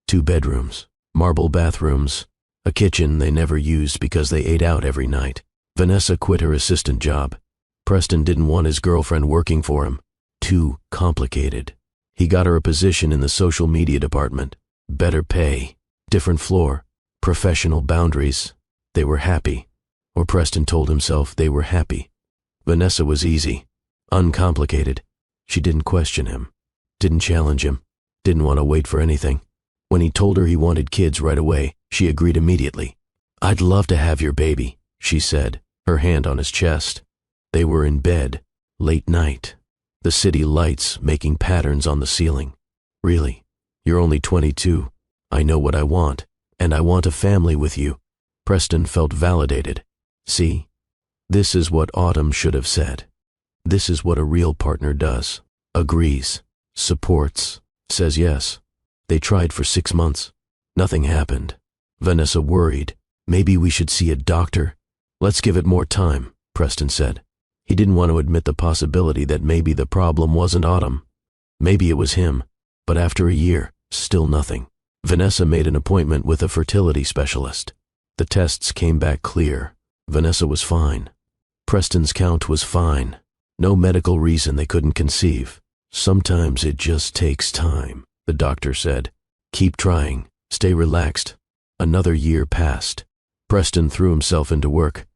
2 bedrooms, marble bathrooms, a kitchen they never used because they ate out every night. Vanessa quit her assistant job. Preston didn't want his girlfriend working for him. Too complicated. He got her a position in the social media department. Better pay, different floor, professional boundaries. They were happy. Or Preston told himself they were happy. Vanessa was easy, uncomplicated. She didn't question him, didn't challenge him, didn't want to wait for anything. When he told her he wanted kids right away, she agreed immediately. "I'd love to have your baby," she said, her hand on his chest. They were in bed, late night, the city lights making patterns on the ceiling. "Really? You're only 22. I know what I want, and I want a family with you." Preston felt validated. See? This is what Autumn should have said. This is what a real partner does. Agrees, supports, says yes. They tried for 6 months. Nothing happened. Vanessa worried. "Maybe we should see a doctor." "Let's give it more time," Preston said. He didn't want to admit the possibility that maybe the problem wasn't Autumn. Maybe it was him. But after a year, still nothing. Vanessa made an appointment with a fertility specialist. The tests came back clear. Vanessa was fine. Preston's count was fine. No medical reason they couldn't conceive. "Sometimes it just takes time," the doctor said. "Keep trying. Stay relaxed." Another year passed. Preston threw himself into work.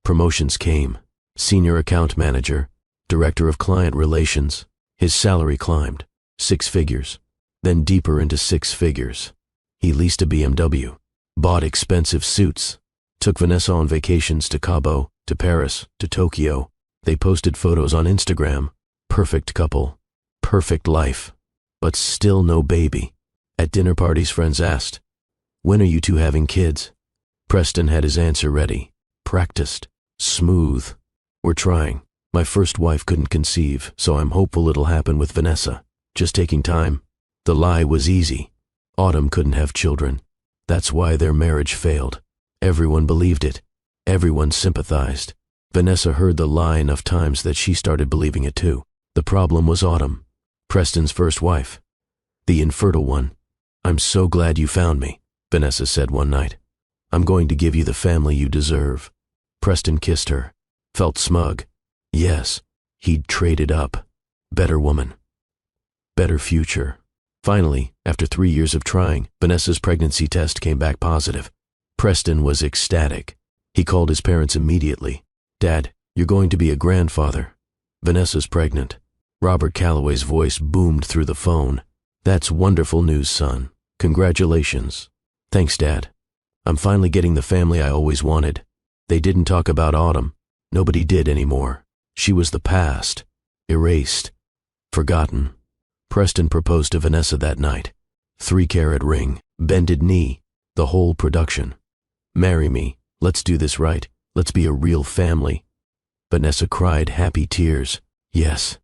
Promotions came. Senior account manager, director of client relations. His salary climbed. 6 figures. Then deeper into 6 figures. He leased a BMW. Bought expensive suits. Took Vanessa on vacations to Cabo, to Paris, to Tokyo. They posted photos on Instagram. Perfect couple. Perfect life. But still no baby. At dinner parties, friends asked, "When are you two having kids?" Preston had his answer ready. Practiced. Smooth. "We're trying. My first wife couldn't conceive, so I'm hopeful it'll happen with Vanessa. Just taking time." The lie was easy. Autumn couldn't have children. That's why their marriage failed. Everyone believed it. Everyone sympathized. Vanessa heard the lie enough times that she started believing it too. The problem was Autumn, Preston's first wife. The infertile one. "I'm so glad you found me," Vanessa said one night. "I'm going to give you the family you deserve." Preston kissed her. Felt smug. Yes, he'd traded up. Better woman. Better future. Finally, after 3 years of trying, Vanessa's pregnancy test came back positive. Preston was ecstatic. He called his parents immediately. "Dad, you're going to be a grandfather. Vanessa's pregnant." Robert Calloway's voice boomed through the phone. "That's wonderful news, son. Congratulations." "Thanks, Dad. I'm finally getting the family I always wanted." They didn't talk about Autumn. Nobody did anymore. She was the past. Erased. Forgotten. Preston proposed to Vanessa that night. 3-carat ring, bended knee, the whole production. "Marry me. Let's do this right. Let's be a real family." Vanessa cried happy tears. Yes.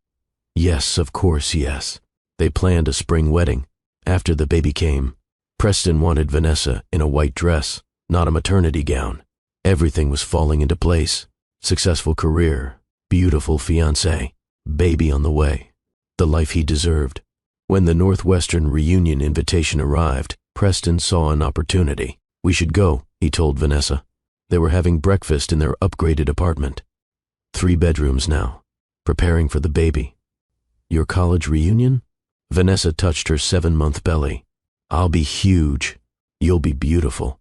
Yes, of course, yes. They planned a spring wedding. After the baby came, Preston wanted Vanessa in a white dress, not a maternity gown. Everything was falling into place. Successful career, beautiful fiancé, baby on the way. The life he deserved. When the Northwestern reunion invitation arrived, Preston saw an opportunity. We should go, he told Vanessa. They were having breakfast in their upgraded apartment. 3 bedrooms now, preparing for the baby. Your college reunion? Vanessa touched her 7-month belly. I'll be huge. You'll be beautiful.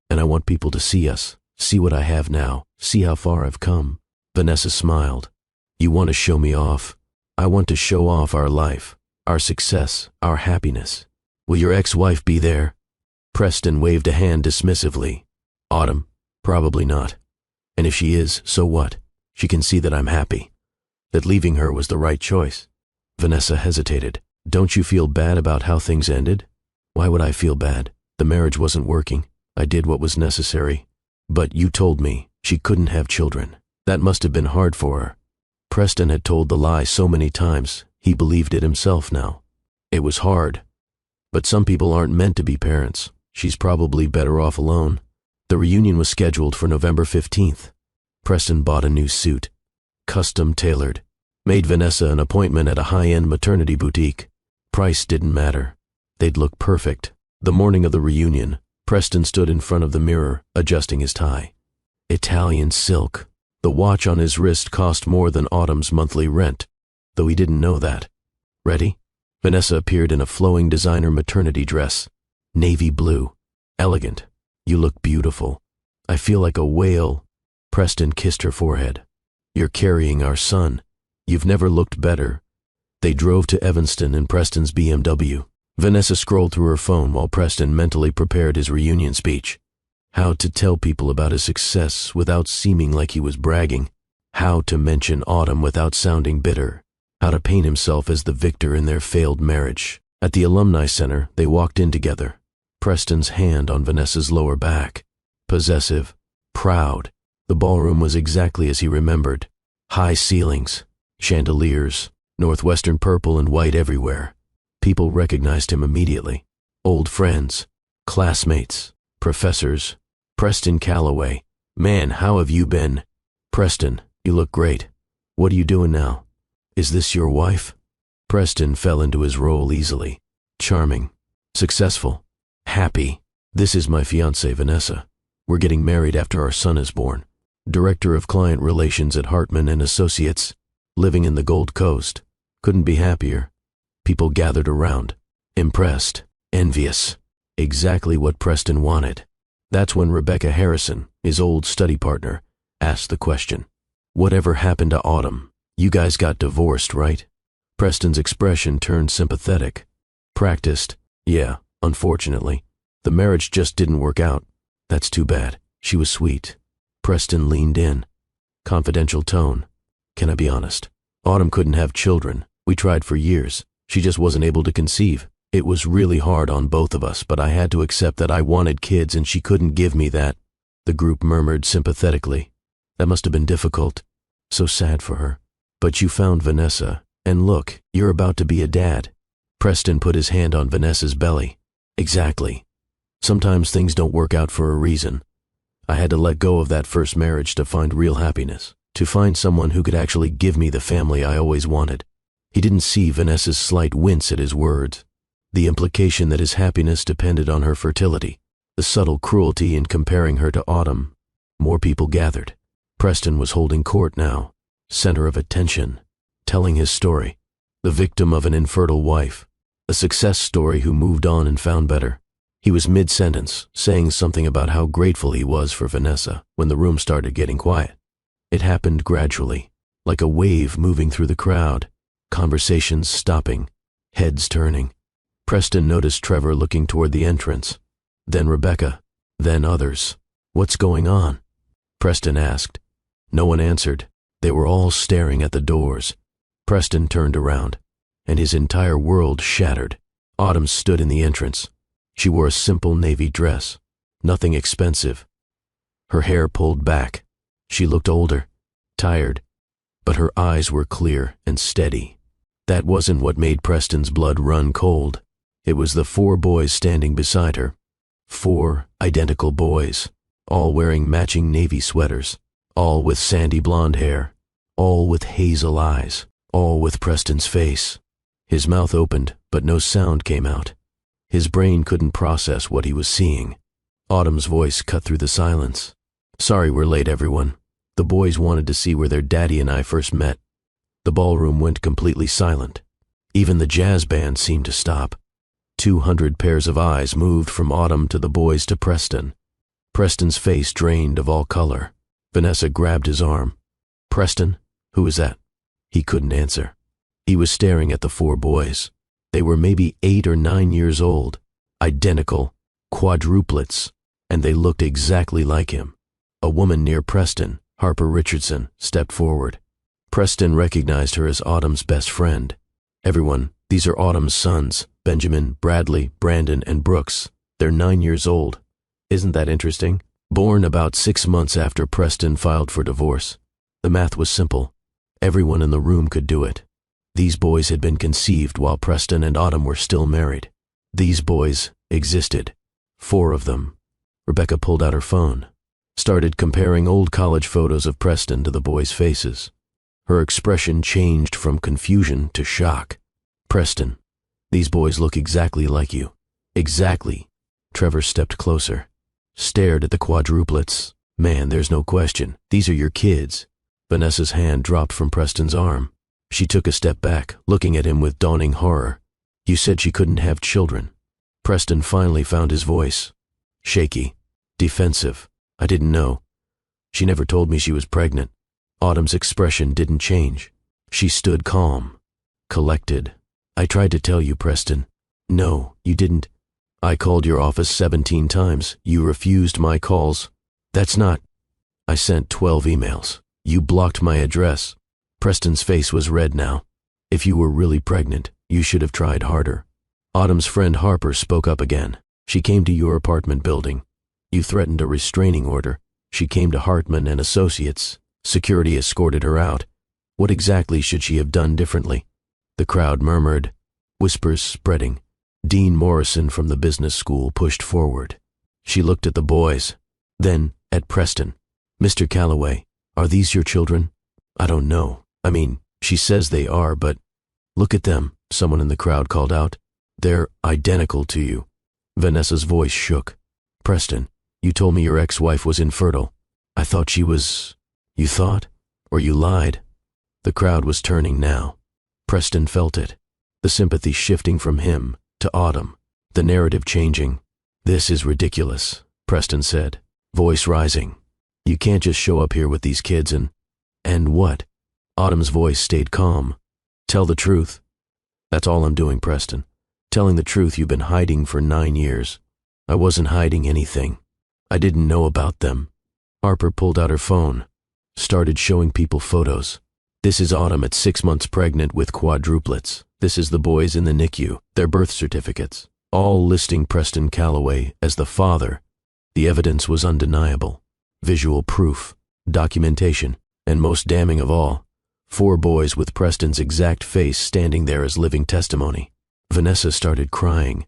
And I want people to see us, see what I have now, see how far I've come. Vanessa smiled. You want to show me off? I want to show off our life, our success, our happiness. Will your ex-wife be there? Preston waved a hand dismissively. Autumn, probably not. And if she is, so what? She can see that I'm happy, that leaving her was the right choice. Vanessa hesitated. Don't you feel bad about how things ended? Why would I feel bad? The marriage wasn't working. I did what was necessary. But you told me she couldn't have children. That must have been hard for her. Preston had told the lie so many times, he believed it himself now. It was hard. But some people aren't meant to be parents. She's probably better off alone. The reunion was scheduled for November 15th. Preston bought a new suit, custom tailored, made Vanessa an appointment at a high-end maternity boutique. Price didn't matter. They'd look perfect. The morning of the reunion, Preston stood in front of the mirror, adjusting his tie. Italian silk. The watch on his wrist cost more than Autumn's monthly rent, though he didn't know that. Ready? Vanessa appeared in a flowing designer maternity dress. Navy blue. Elegant. You look beautiful. I feel like a whale. Preston kissed her forehead. You're carrying our son. You've never looked better. They drove to Evanston in Preston's BMW. Vanessa scrolled through her phone while Preston mentally prepared his reunion speech. How to tell people about his success without seeming like he was bragging. How to mention Autumn without sounding bitter. How to paint himself as the victor in their failed marriage. At the Alumni Center, they walked in together. Preston's hand on Vanessa's lower back. Possessive. Proud. The ballroom was exactly as he remembered. High ceilings. Chandeliers. Northwestern purple and white everywhere. People recognized him immediately. Old friends. Classmates. Professors. Preston Calloway. Man, how have you been? Preston, you look great. What are you doing now? Is this your wife? Preston fell into his role easily. Charming. Successful. Happy. This is my fiancée, Vanessa. We're getting married after our son is born. Director of Client Relations at Hartman and Associates. Living in the Gold Coast. Couldn't be happier. People gathered around. Impressed. Envious. Exactly what Preston wanted. That's when Rebecca Harrison, his old study partner, asked the question. Whatever happened to Autumn? You guys got divorced, right? Preston's expression turned sympathetic. Practiced. Yeah, unfortunately. The marriage just didn't work out. That's too bad. She was sweet. Preston leaned in. Confidential tone. Can I be honest? Autumn couldn't have children. We tried for years. She just wasn't able to conceive. It was really hard on both of us, but I had to accept that I wanted kids and she couldn't give me that. The group murmured sympathetically. That must have been difficult. So sad for her. But you found Vanessa, and look, you're about to be a dad. Preston put his hand on Vanessa's belly. Exactly. Sometimes things don't work out for a reason. I had to let go of that first marriage to find real happiness, to find someone who could actually give me the family I always wanted. He didn't see Vanessa's slight wince at his words. The implication that his happiness depended on her fertility. The subtle cruelty in comparing her to Autumn. More people gathered. Preston was holding court now, center of attention, telling his story. The victim of an infertile wife. A success story who moved on and found better. He was mid-sentence, saying something about how grateful he was for Vanessa when the room started getting quiet. It happened gradually, like a wave moving through the crowd. Conversations stopping, heads turning. Preston noticed Trevor looking toward the entrance. Then Rebecca, then others. What's going on? Preston asked. No one answered. They were all staring at the doors. Preston turned around, and his entire world shattered. Autumn stood in the entrance. She wore a simple navy dress, nothing expensive. Her hair pulled back. She looked older, tired, but her eyes were clear and steady. That wasn't what made Preston's blood run cold. It was the 4 boys standing beside her. 4 identical boys, all wearing matching navy sweaters, all with sandy blonde hair, all with hazel eyes, all with Preston's face. His mouth opened, but no sound came out. His brain couldn't process what he was seeing. Autumn's voice cut through the silence. "Sorry we're late, everyone. The boys wanted to see where their daddy and I first met." The ballroom went completely silent. Even the jazz band seemed to stop. 200 pairs of eyes moved from Autumn to the boys to Preston. Preston's face drained of all color. Vanessa grabbed his arm. "Preston? Who is that?" He couldn't answer. He was staring at the 4 boys. They were maybe 8 or 9 years old, identical, quadruplets, and they looked exactly like him. A woman near Preston, Harper Richardson, stepped forward. Preston recognized her as Autumn's best friend. "Everyone, these are Autumn's sons, Benjamin, Bradley, Brandon, and Brooks. They're 9 years old. Isn't that interesting?" Born about 6 months after Preston filed for divorce. The math was simple. Everyone in the room could do it. These boys had been conceived while Preston and Autumn were still married. These boys existed. 4 of them. Rebecca pulled out her phone, started comparing old college photos of Preston to the boys' faces. Her expression changed from confusion to shock. "Preston, these boys look exactly like you. Exactly." Trevor stepped closer, stared at the quadruplets. "Man, there's no question. These are your kids." Vanessa's hand dropped from Preston's arm. She took a step back, looking at him with dawning horror. "You said she couldn't have children." Preston finally found his voice. Shaky, defensive. "I didn't know. She never told me she was pregnant." Autumn's expression didn't change. She stood calm, collected. "I tried to tell you, Preston." "No, you didn't. I called your office 17 times. You refused my calls." "That's not—" "I sent 12 emails. You blocked my address." Preston's face was red now. "If you were really pregnant, you should have tried harder." Autumn's friend Harper spoke up again. "She came to your apartment building. You threatened a restraining order. She came to Hartman and Associates. Security escorted her out. What exactly should she have done differently?" The crowd murmured, whispers spreading. Dean Morrison from the business school pushed forward. She looked at the boys, then at Preston. "Mr. Calloway, are these your children?" "I don't know. I mean, she says they are, but—" "Look at them," someone in the crowd called out. "They're identical to you." Vanessa's voice shook. "Preston, you told me your ex-wife was infertile. I thought she was—" "You thought? Or you lied?" The crowd was turning now. Preston felt it, the sympathy shifting from him to Autumn, the narrative changing. "This is ridiculous," Preston said, voice rising. "You can't just show up here with these kids and what?" Autumn's voice stayed calm. "Tell the truth." "That's all I'm doing, Preston. Telling the truth you've been hiding for 9 years. I wasn't hiding anything. I didn't know about them." Harper pulled out her phone, started showing people photos. "This is Autumn at 6 months pregnant with quadruplets. This is the boys in the NICU, their birth certificates, all listing Preston Calloway as the father." The evidence was undeniable. Visual proof, documentation, and most damning of all, 4 boys with Preston's exact face standing there as living testimony. Vanessa started crying,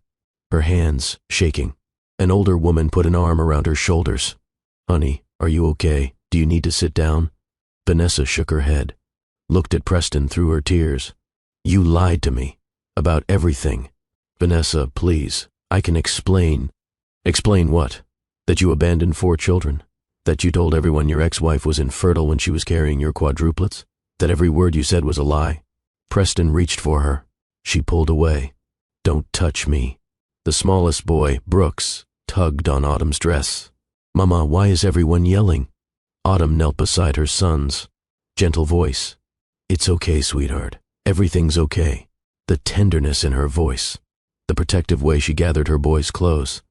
her hands shaking. An older woman put an arm around her shoulders. "Honey, are you okay? Do you need to sit down?" Vanessa shook her head, looked at Preston through her tears. "You lied to me about everything." "Vanessa, please, I can explain." "Explain what? That you abandoned 4 children? That you told everyone your ex-wife was infertile when she was carrying your quadruplets? That every word you said was a lie?" Preston reached for her. She pulled away. "Don't touch me." The smallest boy, Brooks, tugged on Autumn's dress. "Mama, why is everyone yelling?" Autumn knelt beside her sons. Gentle voice. "It's okay, sweetheart. Everything's okay." The tenderness in her voice. The protective way she gathered her boys close.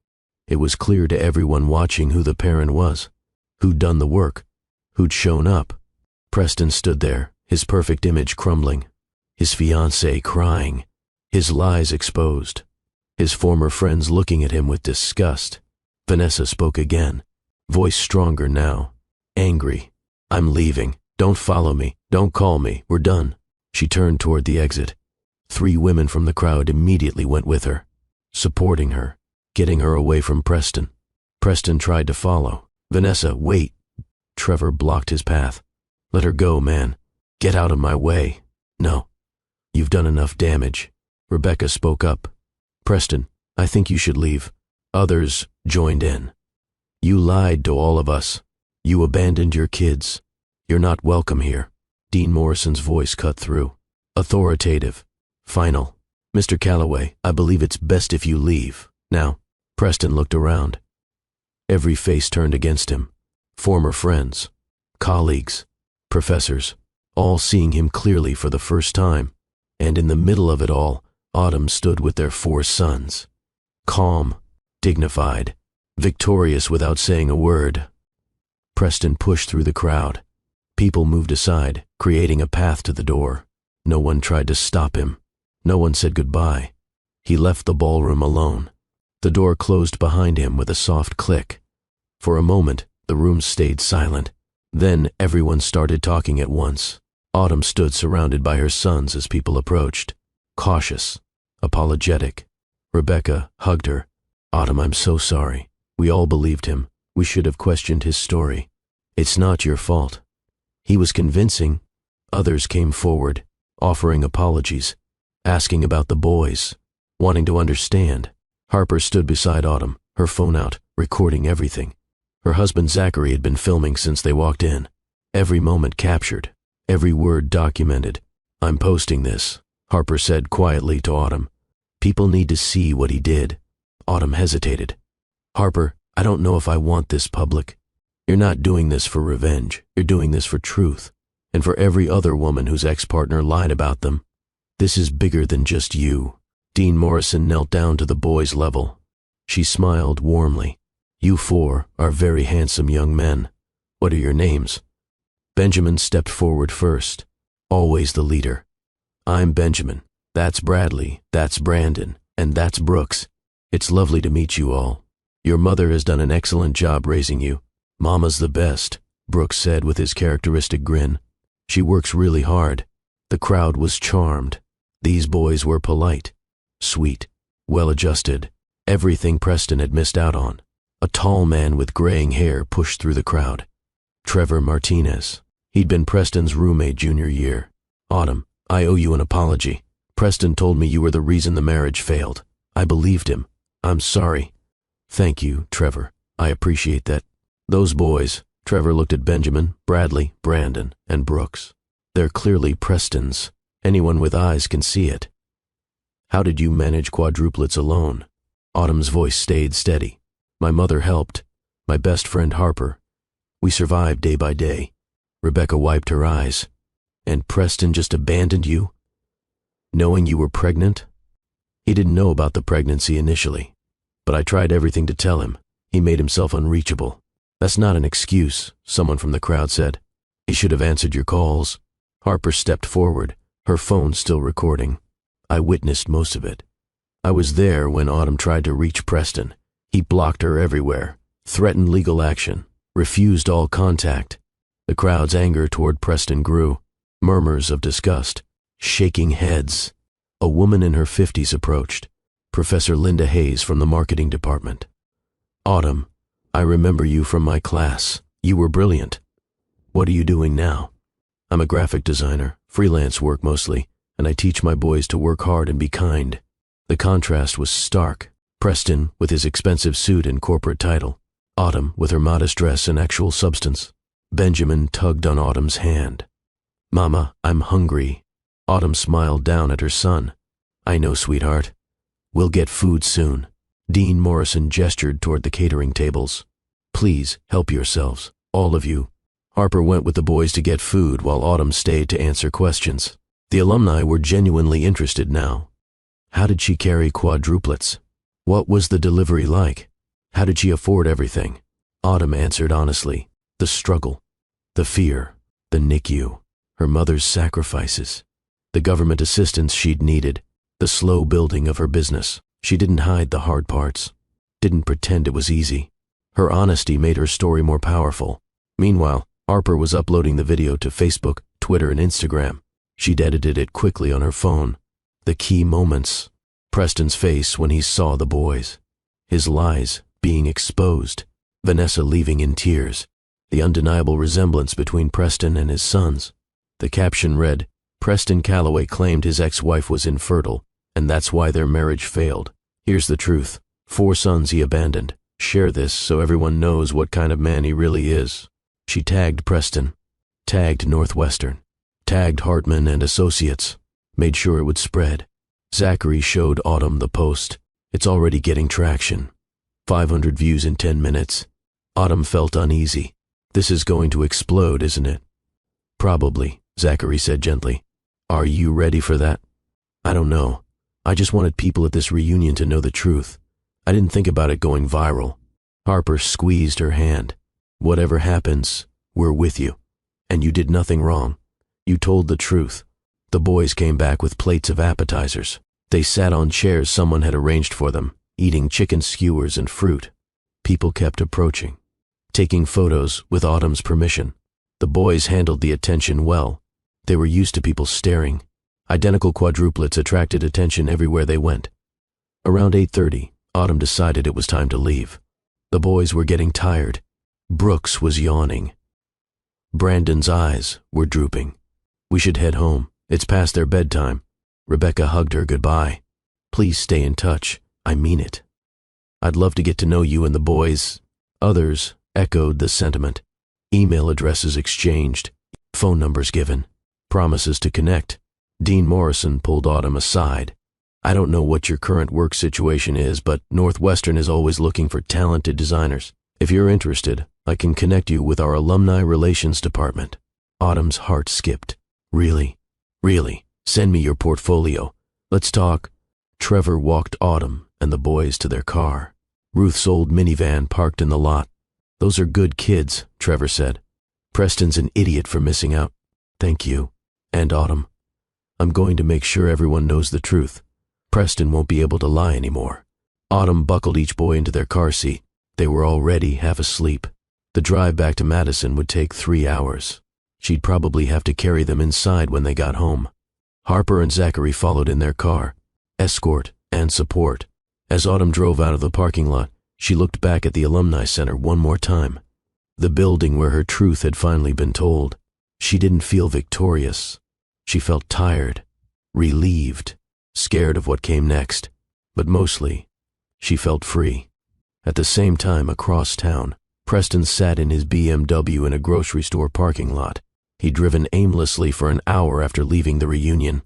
It was clear to everyone watching who the parent was, who'd done the work, who'd shown up. Preston stood there, his perfect image crumbling, his fiancée crying, his lies exposed, his former friends looking at him with disgust. Vanessa spoke again, voice stronger now, angry. "I'm leaving. Don't follow me. Don't call me. We're done." She turned toward the exit. 3 women from the crowd immediately went with her. supporting her, getting her away from Preston. Preston tried to follow. "Vanessa, wait." Trevor blocked his path. "Let her go, man. Get out of my way." "No. You've done enough damage." Rebecca spoke up. "Preston, I think you should leave." Others joined in. "You lied to all of us. You abandoned your kids. You're not welcome here." Dean Morrison's voice cut through. Authoritative. Final. "Mr. Calloway, I believe it's best if you leave. Now." Preston looked around. Every face turned against him. Former friends, colleagues, professors, all seeing him clearly for the first time. And in the middle of it all, Autumn stood with their 4 sons. Calm, dignified, victorious without saying a word. Preston pushed through the crowd. People moved aside, creating a path to the door. No one tried to stop him. No one said goodbye. He left the ballroom alone. The door closed behind him with a soft click. For a moment, the room stayed silent. Then everyone started talking at once. Autumn stood surrounded by her sons as people approached. Cautious, apologetic. Rebecca hugged her. "Autumn, I'm so sorry. We all believed him. We should have questioned his story. It's not your fault. He was convincing." Others came forward, offering apologies, asking about the boys, wanting to understand. Harper stood beside Autumn, her phone out, recording everything. Her husband Zachary had been filming since they walked in. Every moment captured, every word documented. "I'm posting this," Harper said quietly to Autumn. "People need to see what he did." Autumn hesitated. "Harper, I don't know if I want this public. You're not doing this for revenge. You're doing this for truth, and for every other woman whose ex-partner lied about them. This is bigger than just you." Dean Morrison knelt down to the boy's level. She smiled warmly. "You 4 are very handsome young men. What are your names?" Benjamin stepped forward first, always the leader. "I'm Benjamin. That's Bradley, that's Brandon, and that's Brooks. It's lovely to meet you all. Your mother has done an excellent job raising you." "Mama's the best," Brooks said with his characteristic grin. "She works really hard." The crowd was charmed. These boys were polite, sweet, well-adjusted, everything Preston had missed out on. A tall man with graying hair pushed through the crowd. Trevor Martinez. He'd been Preston's roommate junior year. "Autumn, I owe you an apology. Preston told me you were the reason the marriage failed. I believed him. I'm sorry." "Thank you, Trevor. I appreciate that." "Those boys," Trevor looked at Benjamin, Bradley, Brandon, and Brooks. "They're clearly Preston's. Anyone with eyes can see it." "How did you manage quadruplets alone?" Autumn's voice stayed steady. "My mother helped. My best friend Harper. We survived day by day." Rebecca wiped her eyes. "And Preston just abandoned you? Knowing you were pregnant?" "He didn't know about the pregnancy initially, but I tried everything to tell him. He made himself unreachable." "That's not an excuse," someone from the crowd said. "He should have answered your calls." Harper stepped forward, her phone still recording. "I witnessed most of it. I was there when Autumn tried to reach Preston. He blocked her everywhere, threatened legal action, refused all contact." The crowd's anger toward Preston grew. Murmurs of disgust, shaking heads. A woman in her 50s approached, Professor Linda Hayes from the marketing department. "Autumn, I remember you from my class. You were brilliant. What are you doing now?" "I'm a graphic designer, freelance work mostly, and I teach my boys to work hard and be kind." The contrast was stark. Preston with his expensive suit and corporate title. Autumn with her modest dress and actual substance. Benjamin tugged on Autumn's hand. "Mama, I'm hungry." Autumn smiled down at her son. "I know, sweetheart. We'll get food soon." Dean Morrison gestured toward the catering tables. "Please, help yourselves, all of you." Harper went with the boys to get food while Autumn stayed to answer questions. The alumni were genuinely interested now. How did she carry quadruplets? What was the delivery like? How did she afford everything? Autumn answered honestly. The struggle, the fear, the NICU, her mother's sacrifices, the government assistance she'd needed, the slow building of her business. She didn't hide the hard parts, didn't pretend it was easy. Her honesty made her story more powerful. Meanwhile, Harper was uploading the video to Facebook, Twitter, and Instagram. She'd edited it quickly on her phone. The key moments, Preston's face when he saw the boys. His lies being exposed. Vanessa leaving in tears. The undeniable resemblance between Preston and his sons. The caption read, Preston Calloway claimed his ex-wife was infertile, and that's why their marriage failed. Here's the truth. 4 sons he abandoned. Share this so everyone knows what kind of man he really is. She tagged Preston, tagged Northwestern, tagged Hartman and Associates, made sure it would spread. Zachary showed Autumn the post. It's already getting traction. 500 views in 10 minutes. Autumn felt uneasy. This is going to explode, isn't it? Probably, Zachary said gently. Are you ready for that? I don't know. I just wanted people at this reunion to know the truth. I didn't think about it going viral. Harper squeezed her hand. Whatever happens, we're with you. And you did nothing wrong. You told the truth. The boys came back with plates of appetizers. They sat on chairs someone had arranged for them, eating chicken skewers and fruit. People kept approaching, taking photos with Autumn's permission. The boys handled the attention well. They were used to people staring. Identical quadruplets attracted attention everywhere they went. Around 8:30, Autumn decided it was time to leave. The boys were getting tired. Brooks was yawning. Brandon's eyes were drooping. We should head home. It's past their bedtime. Rebecca hugged her goodbye. Please stay in touch. I mean it. I'd love to get to know you and the boys. Others echoed the sentiment. Email addresses exchanged. Phone numbers given. Promises to connect. Dean Morrison pulled Autumn aside. I don't know what your current work situation is, but Northwestern is always looking for talented designers. If you're interested, I can connect you with our Alumni Relations Department. Autumn's heart skipped. Really? Really? Send me your portfolio. Let's talk. Trevor walked Autumn and the boys to their car. Ruth's old minivan parked in the lot. Those are good kids, Trevor said. Preston's an idiot for missing out. Thank you. And Autumn. I'm going to make sure everyone knows the truth. Preston won't be able to lie anymore. Autumn buckled each boy into their car seat. They were already half asleep. The drive back to Madison would take 3 hours. She'd probably have to carry them inside when they got home. Harper and Zachary followed in their car, escort and support. As Autumn drove out of the parking lot, she looked back at the Alumni Center one more time. The building where her truth had finally been told. She didn't feel victorious. She felt tired, relieved, scared of what came next. But mostly, she felt free. At the same time, across town, Preston sat in his BMW in a grocery store parking lot. He'd driven aimlessly for an hour after leaving the reunion.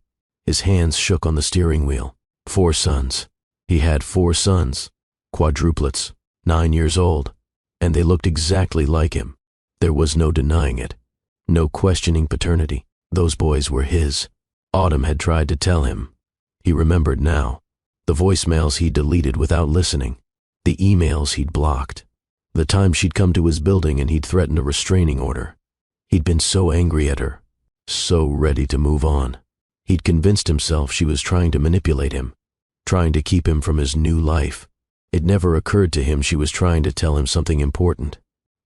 His hands shook on the steering wheel. 4 sons. He had 4 sons. Quadruplets. 9 years old. And they looked exactly like him. There was no denying it. No questioning paternity. Those boys were his. Autumn had tried to tell him. He remembered now. The voicemails he'd deleted without listening. The emails he'd blocked. The time she'd come to his building and he'd threatened a restraining order. He'd been so angry at her, so ready to move on. He'd convinced himself she was trying to manipulate him, trying to keep him from his new life. It never occurred to him she was trying to tell him something important.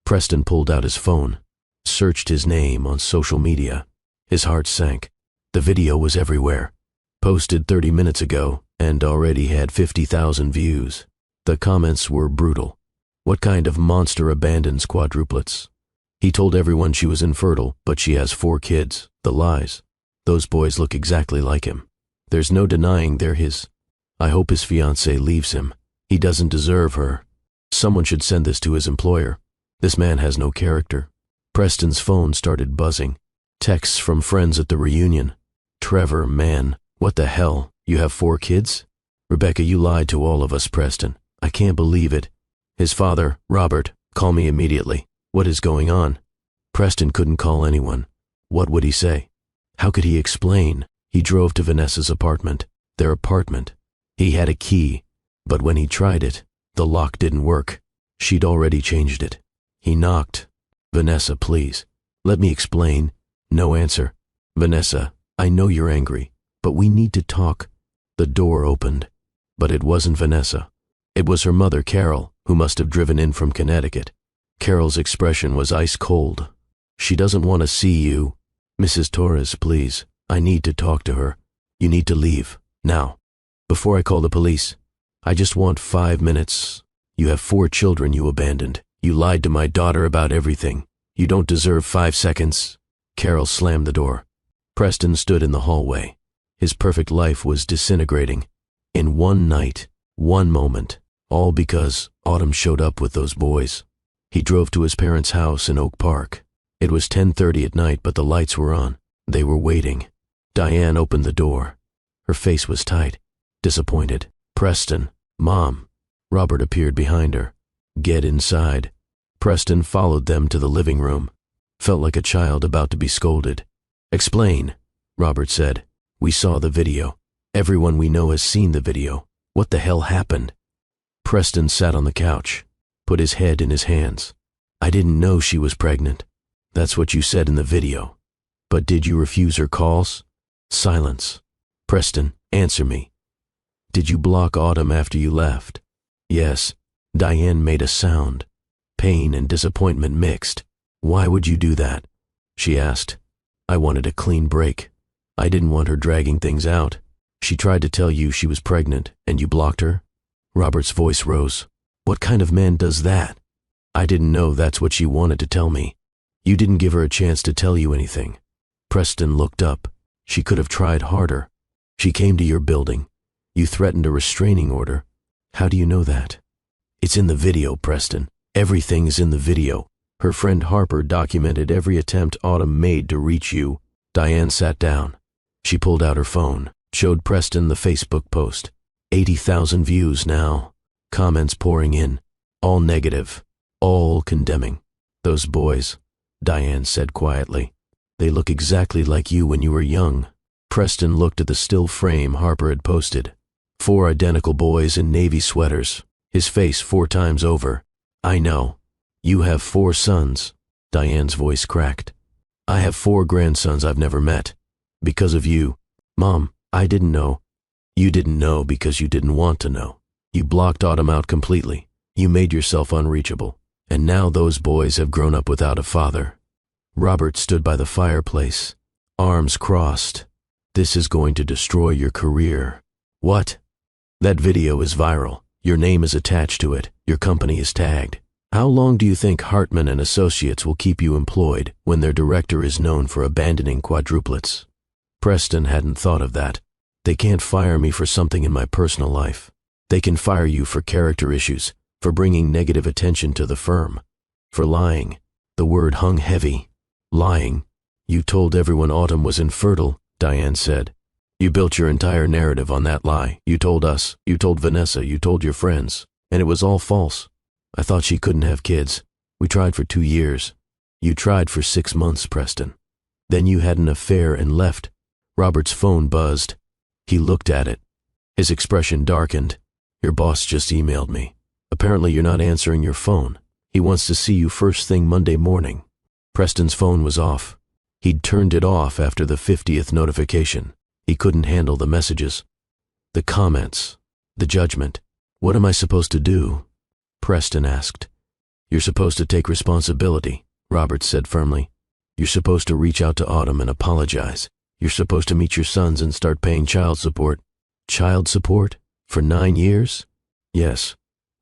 Preston pulled out his phone, searched his name on social media. His heart sank. The video was everywhere. Posted 30 minutes ago and already had 50,000 views. The comments were brutal. What kind of monster abandons quadruplets? He told everyone she was infertile, but she has 4 kids. The lies. Those boys look exactly like him. There's no denying they're his. I hope his fiancée leaves him. He doesn't deserve her. Someone should send this to his employer. This man has no character. Preston's phone started buzzing. Texts from friends at the reunion. Trevor, man, what the hell? You have 4 kids? Rebecca, you lied to all of us, Preston. I can't believe it. His father, Robert, call me immediately. What is going on? Preston couldn't call anyone. What would he say? How could he explain? He drove to Vanessa's apartment. Their apartment. He had a key, but when he tried it, the lock didn't work. She'd already changed it. He knocked. Vanessa, please. Let me explain. No answer. Vanessa, I know you're angry, but we need to talk. The door opened, but it wasn't Vanessa. It was her mother, Carol, who must have driven in from Connecticut. Carol's expression was ice cold. She doesn't want to see you. Mrs. Torres, please. I need to talk to her. You need to leave. Now. Before I call the police, I just want 5 minutes. You have 4 children you abandoned. You lied to my daughter about everything. You don't deserve 5 seconds. Carol slammed the door. Preston stood in the hallway. His perfect life was disintegrating. In one night, one moment, all because Autumn showed up with those boys. He drove to his parents' house in Oak Park. It was 10:30 at night, but the lights were on. They were waiting. Diane opened the door. Her face was tight, disappointed. Preston, Mom. Robert appeared behind her. Get inside. Preston followed them to the living room. Felt like a child about to be scolded. Explain, Robert said. We saw the video. Everyone we know has seen the video. What the hell happened? Preston sat on the couch, put his head in his hands. I didn't know she was pregnant. That's what you said in the video. But did you refuse her calls? Silence. Preston, answer me. Did you block Autumn after you left? Yes. Diane made a sound. Pain and disappointment mixed. Why would you do that? She asked. I wanted a clean break. I didn't want her dragging things out. She tried to tell you she was pregnant, and you blocked her? Robert's voice rose. What kind of man does that? I didn't know that's what she wanted to tell me. You didn't give her a chance to tell you anything. Preston looked up. She could have tried harder. She came to your building. You threatened a restraining order. How do you know that? It's in the video, Preston. Everything's in the video. Her friend Harper documented every attempt Autumn made to reach you. Diane sat down. She pulled out her phone, showed Preston the Facebook post. 80,000 views now. Comments pouring in. All negative. All condemning. Those boys, Diane said quietly. They look exactly like you when you were young. Preston looked at the still frame Harper had posted. 4 identical boys in navy sweaters. His face 4 times over. I know. You have 4 sons. Diane's voice cracked. I have 4 grandsons I've never met. Because of you. Mom, I didn't know. You didn't know because you didn't want to know. You blocked Autumn out completely. You made yourself unreachable. And now those boys have grown up without a father. Robert stood by the fireplace, arms crossed. This is going to destroy your career. What? That video is viral. Your name is attached to it. Your company is tagged. How long do you think Hartman and Associates will keep you employed when their director is known for abandoning quadruplets? Preston hadn't thought of that. They can't fire me for something in my personal life. They can fire you for character issues, for bringing negative attention to the firm, for lying. The word hung heavy. Lying. You told everyone Autumn was infertile, Diane said. You built your entire narrative on that lie. You told us, you told Vanessa, you told your friends, and it was all false. I thought she couldn't have kids. We tried for 2 years. You tried for 6 months, Preston. Then you had an affair and left. Robert's phone buzzed. He looked at it. His expression darkened. Your boss just emailed me. Apparently you're not answering your phone. He wants to see you first thing Monday morning. Preston's phone was off. He'd turned it off after the 50th notification. He couldn't handle the messages. The comments. The judgment. What am I supposed to do? Preston asked. You're supposed to take responsibility, Robert said firmly. You're supposed to reach out to Autumn and apologize. You're supposed to meet your sons and start paying child support. Child support? For 9 years? Yes.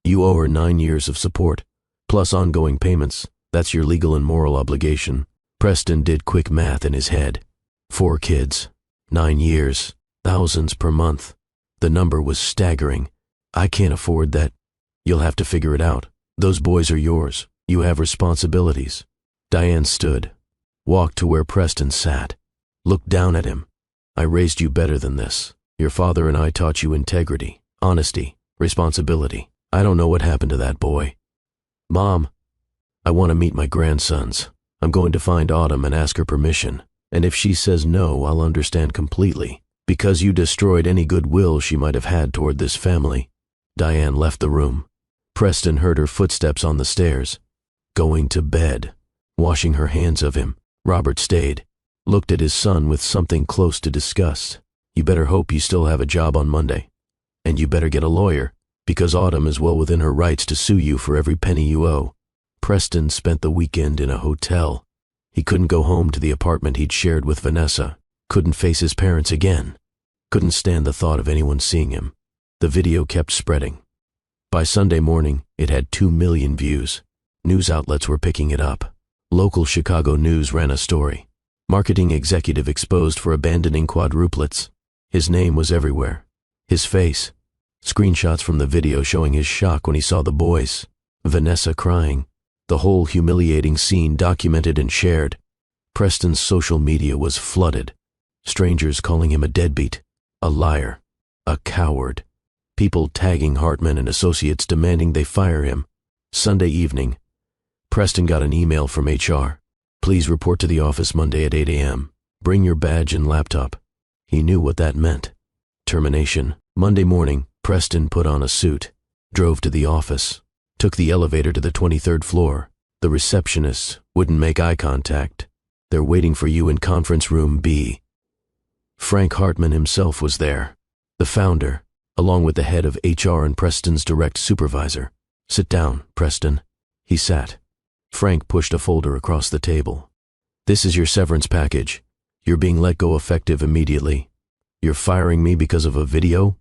You owe her 9 years of support, plus ongoing payments. That's your legal and moral obligation. Preston did quick math in his head. 4 kids. 9 years. Thousands per month. The number was staggering. I can't afford that. You'll have to figure it out. Those boys are yours. You have responsibilities. Diane stood, walked to where Preston sat, looked down at him. I raised you better than this. Your father and I taught you integrity, honesty, responsibility. I don't know what happened to that boy. Mom, I want to meet my grandsons. I'm going to find Autumn and ask her permission. And if she says no, I'll understand completely. Because you destroyed any goodwill she might have had toward this family. Diane left the room. Preston heard her footsteps on the stairs. Going to bed. Washing her hands of him. Robert stayed. Looked at his son with something close to disgust. You better hope you still have a job on Monday. And you better get a lawyer, because Autumn is well within her rights to sue you for every penny you owe. Preston spent the weekend in a hotel. He couldn't go home to the apartment he'd shared with Vanessa. Couldn't face his parents again. Couldn't stand the thought of anyone seeing him. The video kept spreading. By Sunday morning, it had 2 million views. News outlets were picking it up. Local Chicago news ran a story. Marketing executive exposed for abandoning quadruplets. His name was everywhere. His face. Screenshots from the video showing his shock when he saw the boys. Vanessa crying. The whole humiliating scene documented and shared. Preston's social media was flooded. Strangers calling him a deadbeat, a liar, a coward. People tagging Hartman and associates demanding they fire him. Sunday evening, Preston got an email from HR. Please report to the office Monday at 8 a.m. Bring your badge and laptop. He knew what that meant. Termination. Monday morning, Preston put on a suit, drove to the office, took the elevator to the 23rd floor. The receptionist wouldn't make eye contact. They're waiting for you in conference room B. Frank Hartman himself was there, the founder, along with the head of HR and Preston's direct supervisor. Sit down, Preston. He sat. Frank pushed a folder across the table. This is your severance package. You're being let go effective immediately. You're firing me because of a video?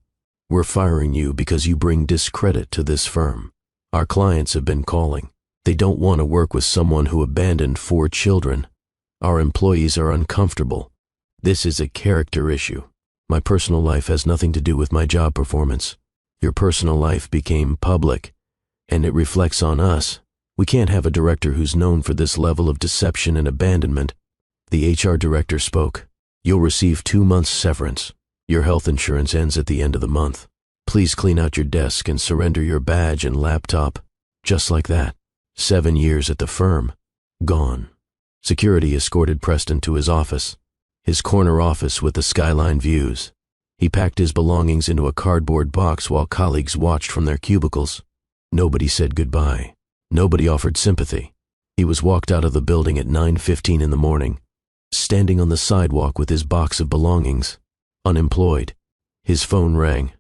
We're firing you because you bring discredit to this firm. Our clients have been calling. They don't want to work with someone who abandoned 4 children. Our employees are uncomfortable. This is a character issue. My personal life has nothing to do with my job performance. Your personal life became public, and it reflects on us. We can't have a director who's known for this level of deception and abandonment. The HR director spoke. You'll receive 2 months severance. Your health insurance ends at the end of the month. Please clean out your desk and surrender your badge and laptop. Just like that. 7 years at the firm. Gone. Security escorted Preston to his office. His corner office with the skyline views. He packed his belongings into a cardboard box while colleagues watched from their cubicles. Nobody said goodbye. Nobody offered sympathy. He was walked out of the building at 9:15 in the morning, standing on the sidewalk with his box of belongings. Unemployed. His phone rang.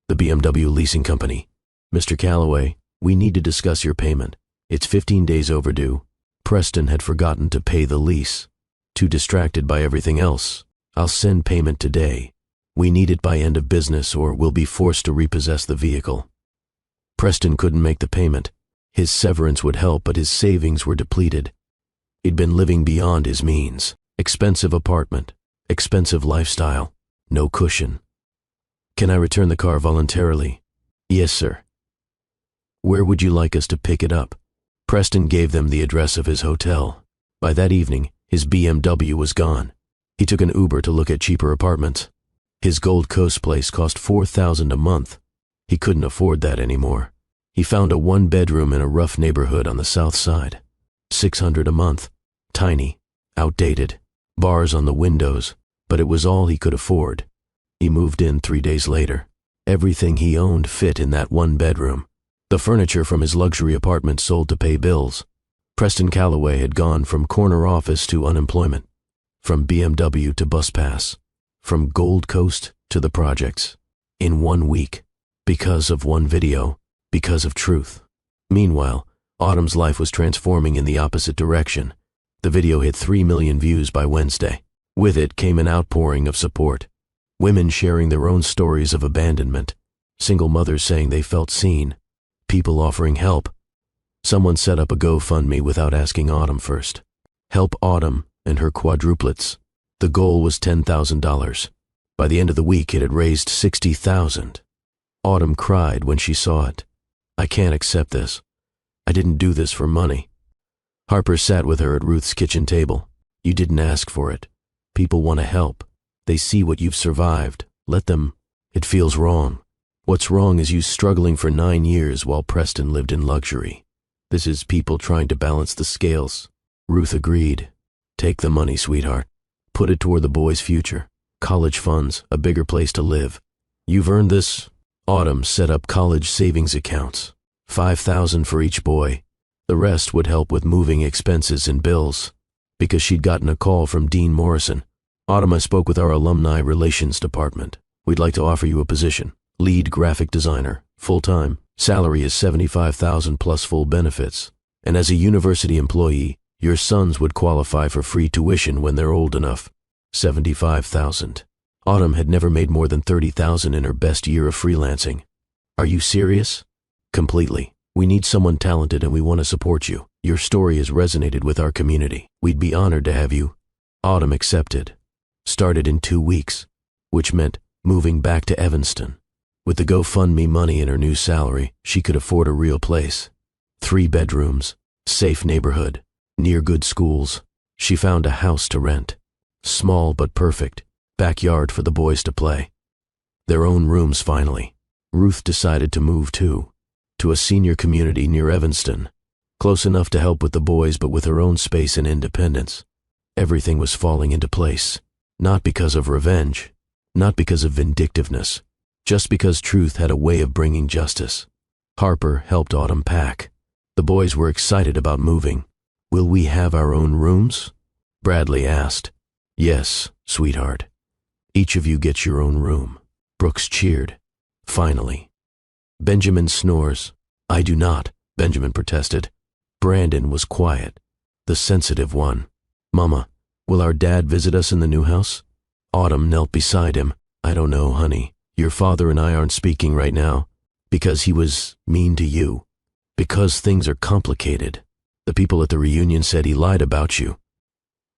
The BMW leasing company. Mr. Calloway, we need to discuss your payment. It's 15 days overdue. Preston had forgotten to pay the lease. Too distracted by everything else. I'll send payment today. We need it by end of business or we'll be forced to repossess the vehicle. Preston couldn't make the payment. His severance would help, but his savings were depleted. He'd been living beyond his means. Expensive apartment, expensive lifestyle, no cushion. Can I return the car voluntarily? Yes, sir. Where would you like us to pick it up? Preston gave them the address of his hotel. By that evening, his BMW was gone. He took an Uber to look at cheaper apartments. His Gold Coast place cost $4,000 a month. He couldn't afford that anymore. He found a 1-bedroom in a rough neighborhood on the south side. $600 a month. Tiny, outdated, bars on the windows, but it was all he could afford. He moved in 3 days later. Everything he owned fit in that 1-bedroom. The furniture from his luxury apartment sold to pay bills. Preston Calloway had gone from corner office to unemployment, from BMW to bus pass, from Gold Coast to the projects, in 1 week, because of one video. Because of truth. Meanwhile, Autumn's life was transforming in the opposite direction. The video hit 3 million views by Wednesday. With it came an outpouring of support. Women sharing their own stories of abandonment. Single mothers saying they felt seen. People offering help. Someone set up a GoFundMe without asking Autumn first. Help Autumn and her quadruplets. The goal was $10,000. By the end of the week, it had raised $60,000. Autumn cried when she saw it. I can't accept this. I didn't do this for money. Harper sat with her at Ruth's kitchen table. You didn't ask for it. People want to help. They see what you've survived. Let them. It feels wrong. What's wrong is you struggling for 9 years while Preston lived in luxury. This is people trying to balance the scales. Ruth agreed. Take the money, sweetheart. Put it toward the boy's future. College funds, a bigger place to live. You've earned this. Autumn set up college savings accounts, $5,000 for each boy. The rest would help with moving expenses and bills. Because she'd gotten a call from Dean Morrison. Autumn, I spoke with our alumni relations department. We'd like to offer you a position. Lead graphic designer, full-time. Salary is $75,000 plus full benefits. And as a university employee, your sons would qualify for free tuition when they're old enough. $75,000. Autumn had never made more than 30,000 in her best year of freelancing. Are you serious? Completely. We need someone talented and we want to support you. Your story has resonated with our community. We'd be honored to have you. Autumn accepted. Started in 2 weeks, which meant moving back to Evanston. With the GoFundMe money and her new salary, she could afford a real place. 3 bedrooms, safe neighborhood, near good schools. She found a house to rent. Small but perfect, backyard for the boys to play. Their own rooms finally. Ruth decided to move too, to a senior community near Evanston, close enough to help with the boys but with her own space and independence. Everything was falling into place, not because of revenge, not because of vindictiveness, just because truth had a way of bringing justice. Harper helped Autumn pack. The boys were excited about moving. Will we have our own rooms? Bradley asked. Yes, sweetheart. Each of you gets your own room. Brooks cheered. Finally. Benjamin snores. I do not, Benjamin protested. Brandon was quiet, the sensitive one. Mama, will our dad visit us in the new house? Autumn knelt beside him. I don't know, honey. Your father and I aren't speaking right now, because he was mean to you. Because things are complicated. The people at the reunion said he lied about you.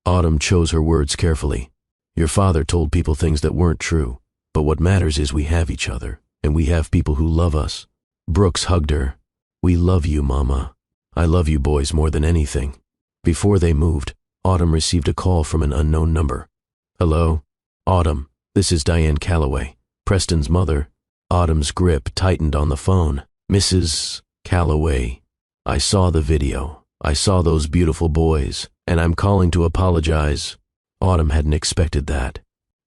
Autumn chose her words carefully. Your father told people things that weren't true, but what matters is we have each other, and we have people who love us. Brooks hugged her. We love you, Mama. I love you boys more than anything. Before they moved, Autumn received a call from an unknown number. Hello? Autumn, this is Diane Calloway, Preston's mother. Autumn's grip tightened on the phone. Mrs. Calloway, I saw the video. I saw those beautiful boys, and I'm calling to apologize. Autumn hadn't expected that.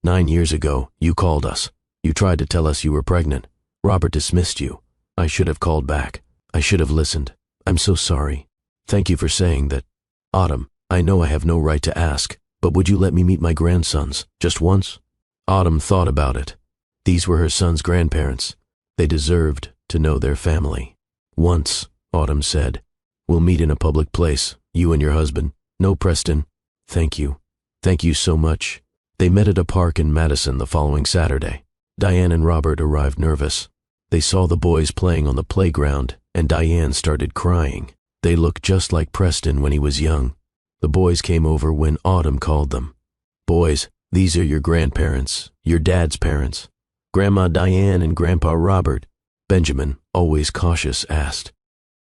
9 years ago, you called us. You tried to tell us you were pregnant. Robert dismissed you. I should have called back. I should have listened. I'm so sorry. Thank you for saying that. Autumn, I know I have no right to ask, but would you let me meet my grandsons, just once? Autumn thought about it. These were her son's grandparents. They deserved to know their family. Once, Autumn said. We'll meet in a public place, you and your husband. No, Preston. Thank you. Thank you so much. They met at a park in Madison the following Saturday. Diane and Robert arrived nervous. They saw the boys playing on the playground, and Diane started crying. They looked just like Preston when he was young. The boys came over when Autumn called them. Boys, these are your grandparents, your dad's parents. Grandma Diane and Grandpa Robert. Benjamin, always cautious, asked,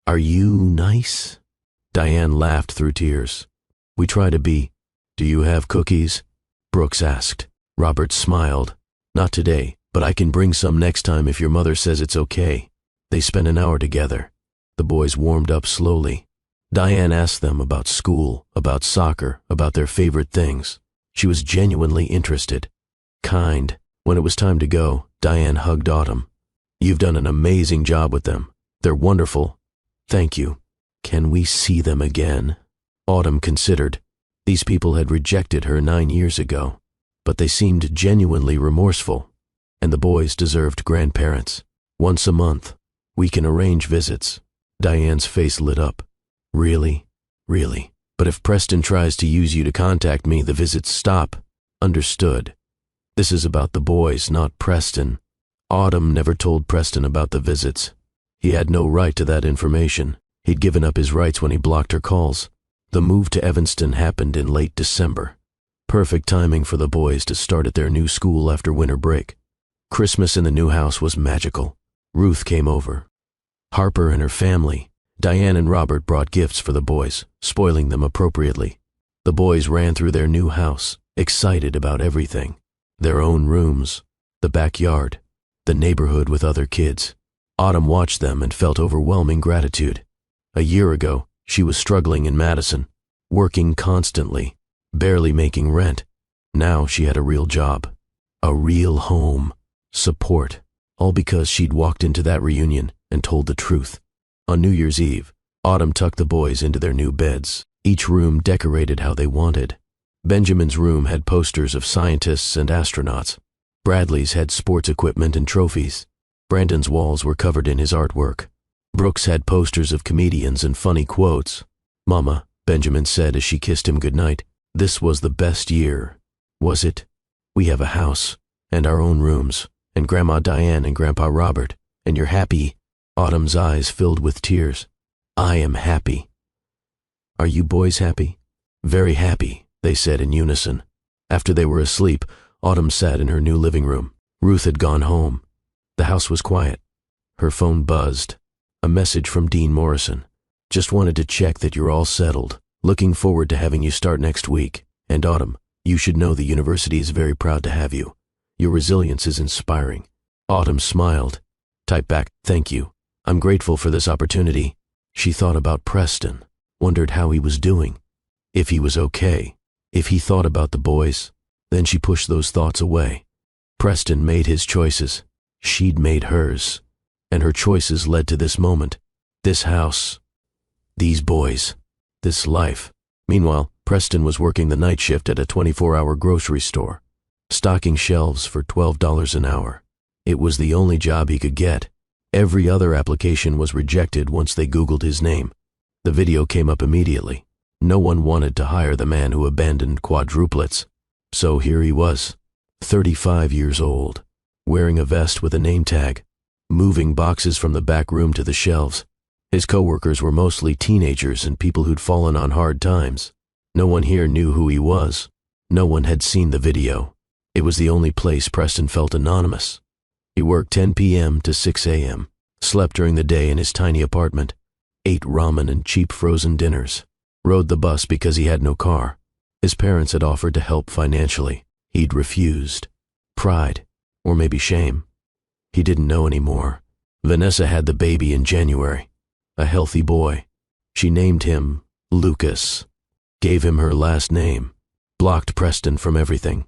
Are you nice? Diane laughed through tears. We try to be. Do you have cookies? Brooks asked. Robert smiled. Not today, but I can bring some next time if your mother says it's okay. They spent an hour together. The boys warmed up slowly. Diane asked them about school, about soccer, about their favorite things. She was genuinely interested. Kind. When it was time to go, Diane hugged Autumn. You've done an amazing job with them. They're wonderful. Thank you. Can we see them again? Autumn considered. These people had rejected her 9 years ago, but they seemed genuinely remorseful, and the boys deserved grandparents. Once a month. We can arrange visits. Diane's face lit up. Really? Really? But if Preston tries to use you to contact me, the visits stop. Understood. This is about the boys, not Preston. Autumn never told Preston about the visits. He had no right to that information. He'd given up his rights when he blocked her calls. The move to Evanston happened in late December. Perfect timing for the boys to start at their new school after winter break. Christmas in the new house was magical. Ruth came over. Harper and her family. Diane and Robert brought gifts for the boys, spoiling them appropriately. The boys ran through their new house, excited about everything. Their own rooms, the backyard, the neighborhood with other kids. Autumn watched them and felt overwhelming gratitude. A year ago, she was struggling in Madison, working constantly, barely making rent. Now she had a real job, a real home, support, all because she'd walked into that reunion and told the truth. On New Year's Eve, Autumn tucked the boys into their new beds, each room decorated how they wanted. Benjamin's room had posters of scientists and astronauts. Bradley's had sports equipment and trophies. Brandon's walls were covered in his artwork. Brooks had posters of comedians and funny quotes. Mama, Benjamin said as she kissed him goodnight, this was the best year. Was it? We have a house. and our own rooms, and Grandma Diane and Grandpa Robert, and you're happy." Autumn's eyes filled with tears. "I am happy." "Are you boys happy?" "Very happy," they said in unison. After they were asleep, Autumn sat in her new living room. Ruth had gone home. The house was quiet. Her phone buzzed. A message from Dean Morrison. "Just wanted to check that you're all settled. Looking forward to having you start next week. And Autumn, you should know the university is very proud to have you. Your resilience is inspiring." Autumn smiled. Typed back, "Thank you. I'm grateful for this opportunity." She thought about Preston, wondered how he was doing, if he was okay, if he thought about the boys. Then she pushed those thoughts away. Preston made his choices. She'd made hers. And her choices led to this moment, this house, these boys, this life. Meanwhile, Preston was working the night shift at a 24-hour grocery store, stocking shelves for $12 an hour. It was the only job he could get. Every other application was rejected once they Googled his name. The video came up immediately. No one wanted to hire the man who abandoned Quadruplets. So here he was, 35 years old, wearing a vest with a name tag, moving boxes from the back room to the shelves. His coworkers were mostly teenagers and people who'd fallen on hard times. No one here knew who he was. No one had seen the video. It was the only place Preston felt anonymous. He worked 10 p.m. to 6 a.m., slept during the day in his tiny apartment, ate ramen and cheap frozen dinners, rode the bus because he had no car. His parents had offered to help financially. He'd refused. Pride, or maybe shame. He didn't know anymore. Vanessa had the baby in January, a healthy boy. She named him Lucas, gave him her last name, blocked Preston from everything.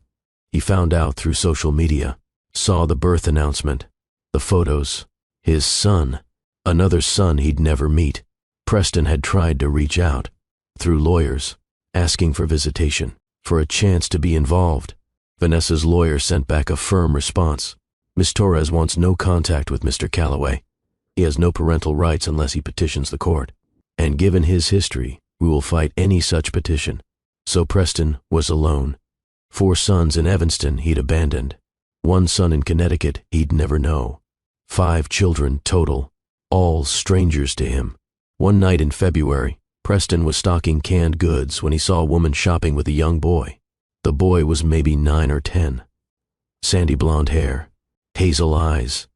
He found out through social media, saw the birth announcement, the photos, his son, another son he'd never meet. Preston had tried to reach out, through lawyers, asking for visitation, for a chance to be involved. Vanessa's lawyer sent back a firm response. "Miss Torres wants no contact with Mr. Calloway. He has no parental rights unless he petitions the court. And given his history, we will fight any such petition." So Preston was alone. 4 sons in Evanston he'd abandoned. 1 son in Connecticut he'd never know. 5 children total, all strangers to him. One night in February, Preston was stocking canned goods when he saw a woman shopping with a young boy. The boy was maybe 9 or 10. Sandy blonde hair, hazel eyes.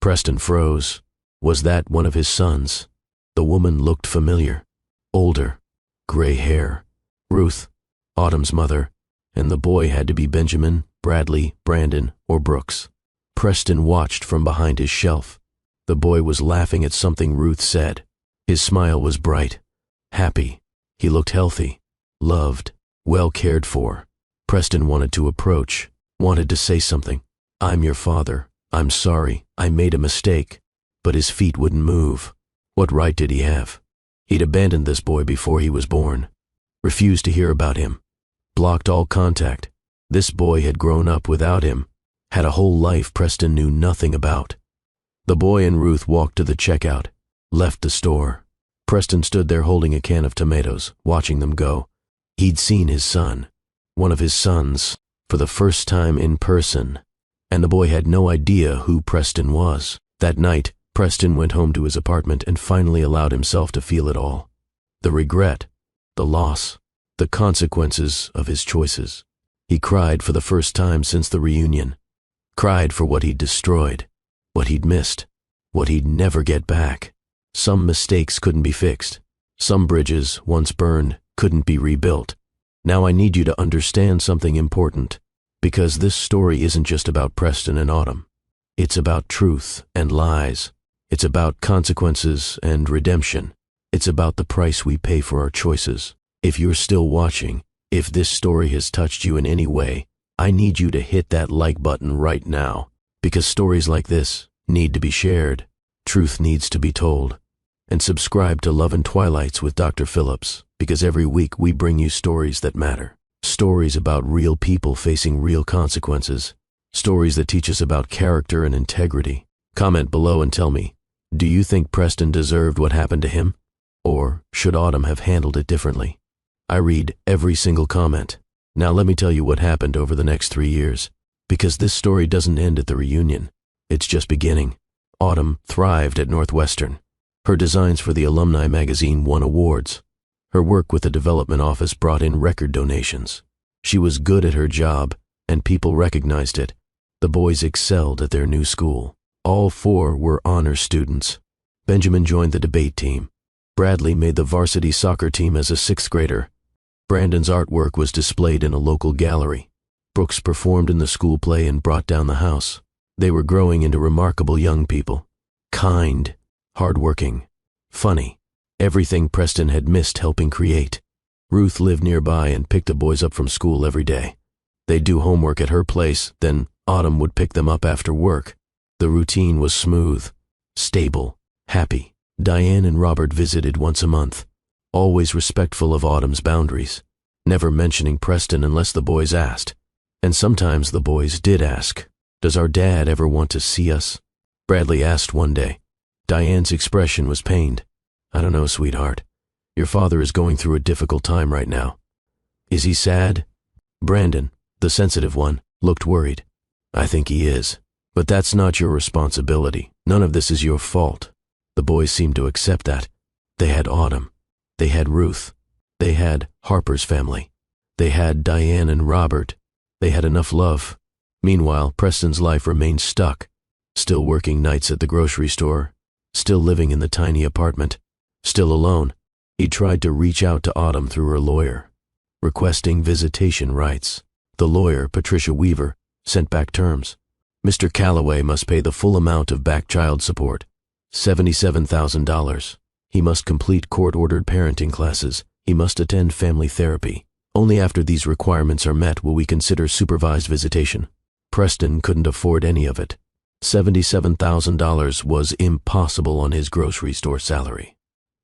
Preston froze. Was that one of his sons? The woman looked familiar. Older, gray hair. Ruth, Autumn's mother, and the boy had to be Benjamin, Bradley, Brandon, or Brooks. Preston watched from behind his shelf. The boy was laughing at something Ruth said. His smile was bright, happy. He looked healthy, loved, well cared for. Preston wanted to approach, wanted to say something. "I'm your father. I'm sorry. I made a mistake." But his feet wouldn't move. What right did he have? He'd abandoned this boy before he was born. Refused to hear about him. Blocked all contact. This boy had grown up without him. Had a whole life Preston knew nothing about. The boy and Ruth walked to the checkout, left the store. Preston stood there holding a can of tomatoes, watching them go. He'd seen his son, one of his sons, for the first time in person, and the boy had no idea who Preston was. That night, Preston went home to his apartment and finally allowed himself to feel it all. The regret, the loss, the consequences of his choices. He cried for the first time since the reunion. Cried for what he'd destroyed, what he'd missed, what he'd never get back. Some mistakes couldn't be fixed. Some bridges, once burned, couldn't be rebuilt. Now I need you to understand something important, because this story isn't just about Preston and Autumn. It's about truth and lies. It's about consequences and redemption. It's about the price we pay for our choices. If you're still watching, if this story has touched you in any way, I need you to hit that like button right now, because stories like this need to be shared. Truth needs to be told. And subscribe to Love and Twilights with Dr. Phillips, because every week we bring you stories that matter. Stories about real people facing real consequences. Stories that teach us about character and integrity. Comment below and tell me, do you think Preston deserved what happened to him? Or should Autumn have handled it differently? I read every single comment. Now let me tell you what happened over the next 3 years. Because this story doesn't end at the reunion. It's just beginning. Autumn thrived at Northwestern. Her designs for the alumni magazine won awards. Her work with the development office brought in record donations. She was good at her job, and people recognized it. The boys excelled at their new school. All four were honor students. Benjamin joined the debate team. Bradley made the varsity soccer team as a sixth grader. Brandon's artwork was displayed in a local gallery. Brooks performed in the school play and brought down the house. They were growing into remarkable young people. Kind, hardworking, funny. Everything Preston had missed helping create. Ruth lived nearby and picked the boys up from school every day. They'd do homework at her place, then Autumn would pick them up after work. The routine was smooth, stable, happy. Diane and Robert visited once a month, always respectful of Autumn's boundaries, never mentioning Preston unless the boys asked. And sometimes the boys did ask, "Does our dad ever want to see us?" Bradley asked one day. Diane's expression was pained. "I don't know, sweetheart. Your father is going through a difficult time right now." "Is he sad?" Brandon, the sensitive one, looked worried. "I think he is. But that's not your responsibility. None of this is your fault." The boys seemed to accept that. They had Autumn. They had Ruth. They had Harper's family. They had Diane and Robert. They had enough love. Meanwhile, Preston's life remained stuck. Still working nights at the grocery store. Still living in the tiny apartment. Still alone. He tried to reach out to Autumn through her lawyer, requesting visitation rights. The lawyer, Patricia Weaver, sent back terms. Mr. Calloway must pay the full amount of back child support, $77,000. He must complete court-ordered parenting classes. He must attend family therapy. Only after these requirements are met will we consider supervised visitation. Preston couldn't afford any of it. $77,000 was impossible on his grocery store salary.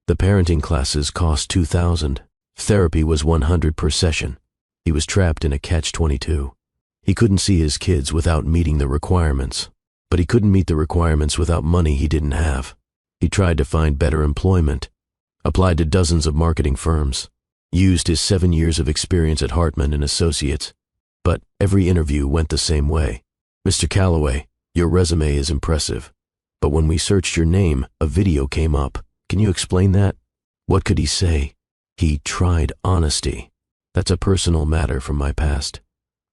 The parenting classes cost $2,000. Therapy was $100 per session. He was trapped in a catch-22. He couldn't see his kids without meeting the requirements. But he couldn't meet the requirements without money he didn't have. He tried to find better employment, applied to dozens of marketing firms, used his 7 years of experience at Hartman and Associates. But every interview went the same way. "Mr. Calloway, your resume is impressive. But when we searched your name, a video came up. Can you explain that?" What could he say? He tried honesty. "That's a personal matter from my past.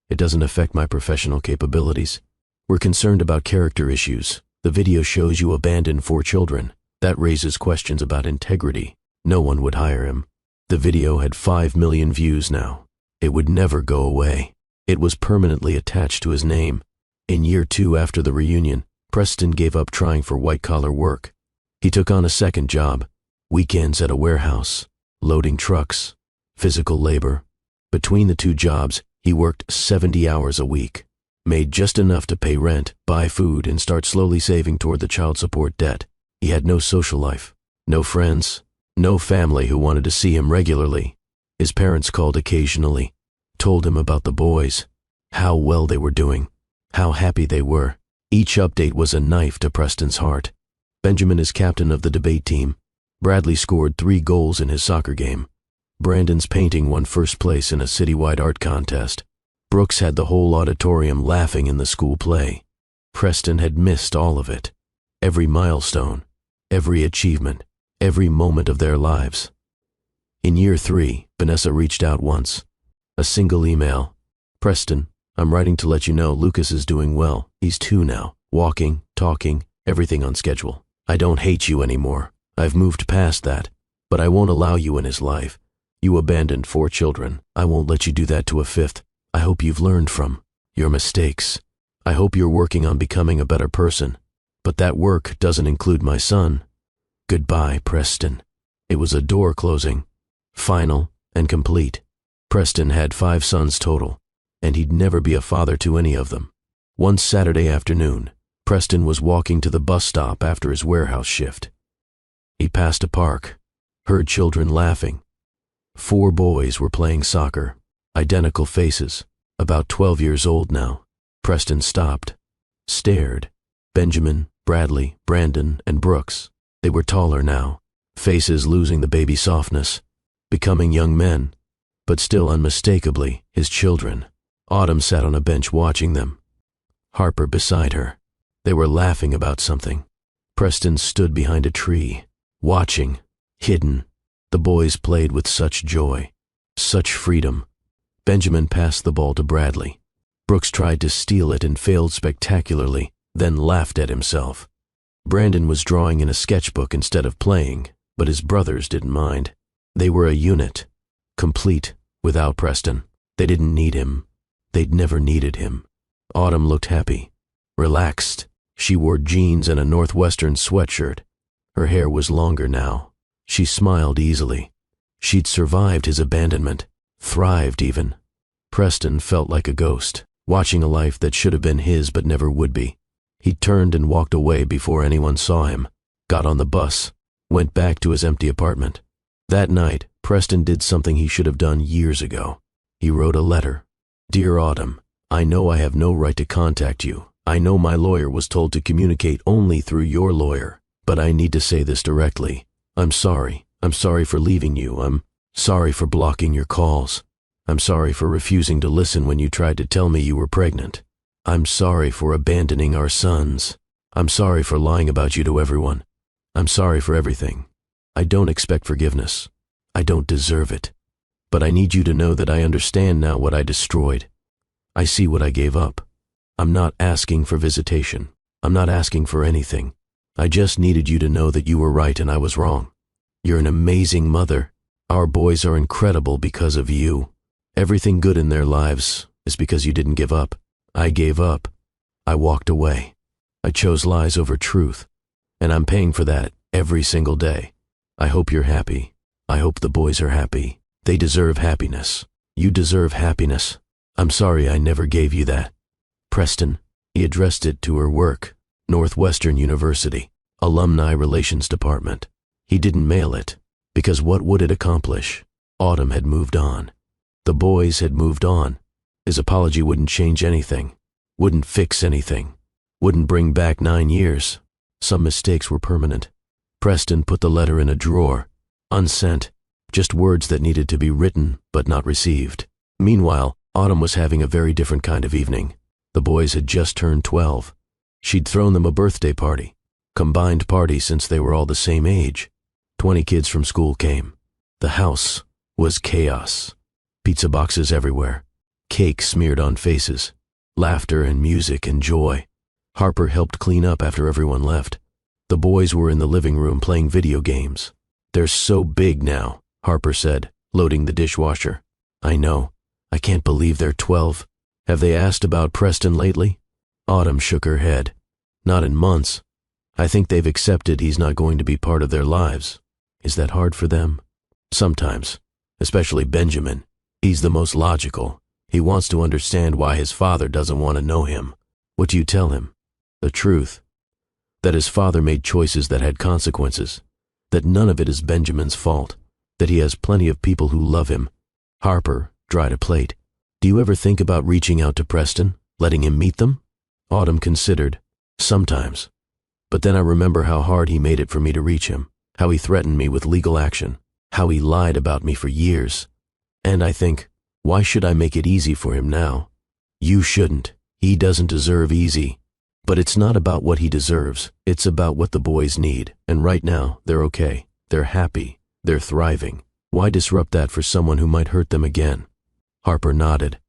It doesn't affect my professional capabilities. We're concerned about character issues. The video shows you abandoned 4 children. That raises questions about integrity. No one would hire him." The video had 5 million views now. It would never go away. It was permanently attached to his name. In year 2 after the reunion, Preston gave up trying for white-collar work. He took on a second job, weekends at a warehouse, loading trucks, physical labor. Between the 2 jobs, he worked 70 hours a week, made just enough to pay rent, buy food, and start slowly saving toward the child support debt. He had no social life, no friends, no family who wanted to see him regularly. His parents called occasionally, told him about the boys, how well they were doing, how happy they were. Each update was a knife to Preston's heart. Benjamin is captain of the debate team. Bradley scored 3 goals in his soccer game. Brandon's painting won first place in a citywide art contest. Brooks had the whole auditorium laughing in the school play. Preston had missed all of it. Every milestone, every achievement, every moment of their lives. In year 3, Vanessa reached out once. A single email. "Preston, I'm writing to let you know Lucas is doing well. He's 2 now, walking, talking, everything on schedule. I don't hate you anymore. I've moved past that, but I won't allow you in his life. You abandoned 4 children. I won't let you do that to a 5th. I hope you've learned from your mistakes. I hope you're working on becoming a better person. But that work doesn't include my son. Goodbye, Preston." It was a door closing, final and complete. Preston had 5 sons total, and he'd never be a father to any of them. One Saturday afternoon, Preston was walking to the bus stop after his warehouse shift. He passed a park, heard children laughing. 4 boys were playing soccer, identical faces, about 12 years old now. Preston stopped, stared. Benjamin, Bradley, Brandon, and Brooks. They were taller now, faces losing the baby softness, becoming young men, but still unmistakably his children. Autumn sat on a bench watching them. Harper beside her. They were laughing about something. Preston stood behind a tree, watching, hidden. The boys played with such joy, such freedom. Benjamin passed the ball to Bradley. Brooks tried to steal it and failed spectacularly, then laughed at himself. Brandon was drawing in a sketchbook instead of playing, but his brothers didn't mind. They were a unit, complete without Preston. They didn't need him. They'd never needed him. Autumn looked happy, relaxed. She wore jeans and a Northwestern sweatshirt. Her hair was longer now. She smiled easily. She'd survived his abandonment, thrived even. Preston felt like a ghost, watching a life that should have been his but never would be. He turned and walked away before anyone saw him, got on the bus, went back to his empty apartment. That night, Preston did something he should have done years ago. He wrote a letter. Dear Autumn, I know I have no right to contact you. I know my lawyer was told to communicate only through your lawyer, but I need to say this directly. I'm sorry. I'm sorry for leaving you. I'm sorry for blocking your calls. I'm sorry for refusing to listen when you tried to tell me you were pregnant. I'm sorry for abandoning our sons. I'm sorry for lying about you to everyone. I'm sorry for everything. I don't expect forgiveness. I don't deserve it. But I need you to know that I understand now what I destroyed. I see what I gave up. I'm not asking for visitation. I'm not asking for anything. I just needed you to know that you were right and I was wrong. You're an amazing mother. Our boys are incredible because of you. Everything good in their lives is because you didn't give up. I gave up. I walked away. I chose lies over truth. And I'm paying for that every single day. I hope you're happy. I hope the boys are happy. They deserve happiness. You deserve happiness. I'm sorry I never gave you that. Preston. He addressed it to her work, Northwestern University, Alumni Relations Department. He didn't mail it, because what would it accomplish? Autumn had moved on. The boys had moved on. His apology wouldn't change anything, wouldn't fix anything, wouldn't bring back 9 years. Some mistakes were permanent. Preston put the letter in a drawer, unsent, just words that needed to be written but not received. Meanwhile, Autumn was having a very different kind of evening. The boys had just turned 12. She'd thrown them a birthday party, combined party since they were all the same age. 20 kids from school came. The house was chaos. Pizza boxes everywhere, cake smeared on faces, laughter and music and joy. Harper helped clean up after everyone left. The boys were in the living room playing video games. They're so big now, Harper said, loading the dishwasher. I know. I can't believe they're 12. Have they asked about Preston lately? Autumn shook her head. Not in months. I think they've accepted he's not going to be part of their lives. Is that hard for them? Sometimes, especially Benjamin. He's the most logical. He wants to understand why his father doesn't want to know him. What do you tell him? The truth. That his father made choices that had consequences. That none of it is Benjamin's fault. That he has plenty of people who love him. Harper dried a plate. Do you ever think about reaching out to Preston, letting him meet them? Autumn considered. Sometimes. But then I remember how hard he made it for me to reach him, how he threatened me with legal action, how he lied about me for years. And I think, why should I make it easy for him now? You shouldn't. He doesn't deserve easy. But it's not about what he deserves. It's about what the boys need. And right now, they're okay. They're happy. They're thriving. Why disrupt that for someone who might hurt them again? Harper nodded.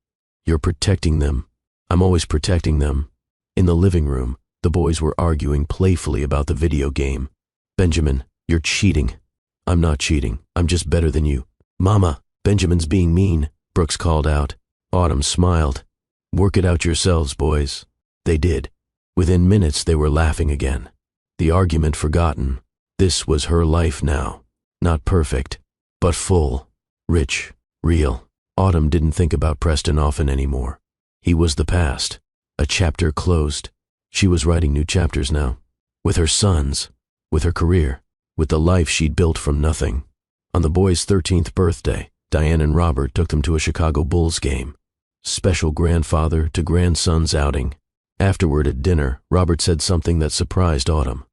You're protecting them. I'm always protecting them. In the living room, the boys were arguing playfully about the video game. Benjamin, you're cheating. I'm not cheating. I'm just better than you. Mama, Benjamin's being mean, Brooks called out. Autumn smiled. Work it out yourselves, boys. They did. Within minutes, they were laughing again. The argument forgotten. This was her life now. Not perfect, but full, rich, real. Autumn didn't think about Preston often anymore. He was the past, a chapter closed. She was writing new chapters now, with her sons, with her career, with the life she'd built from nothing. On the boys' 13th birthday, Diane and Robert took them to a Chicago Bulls game. Special grandfather to grandson's outing. Afterward at dinner, Robert said something that surprised Autumn.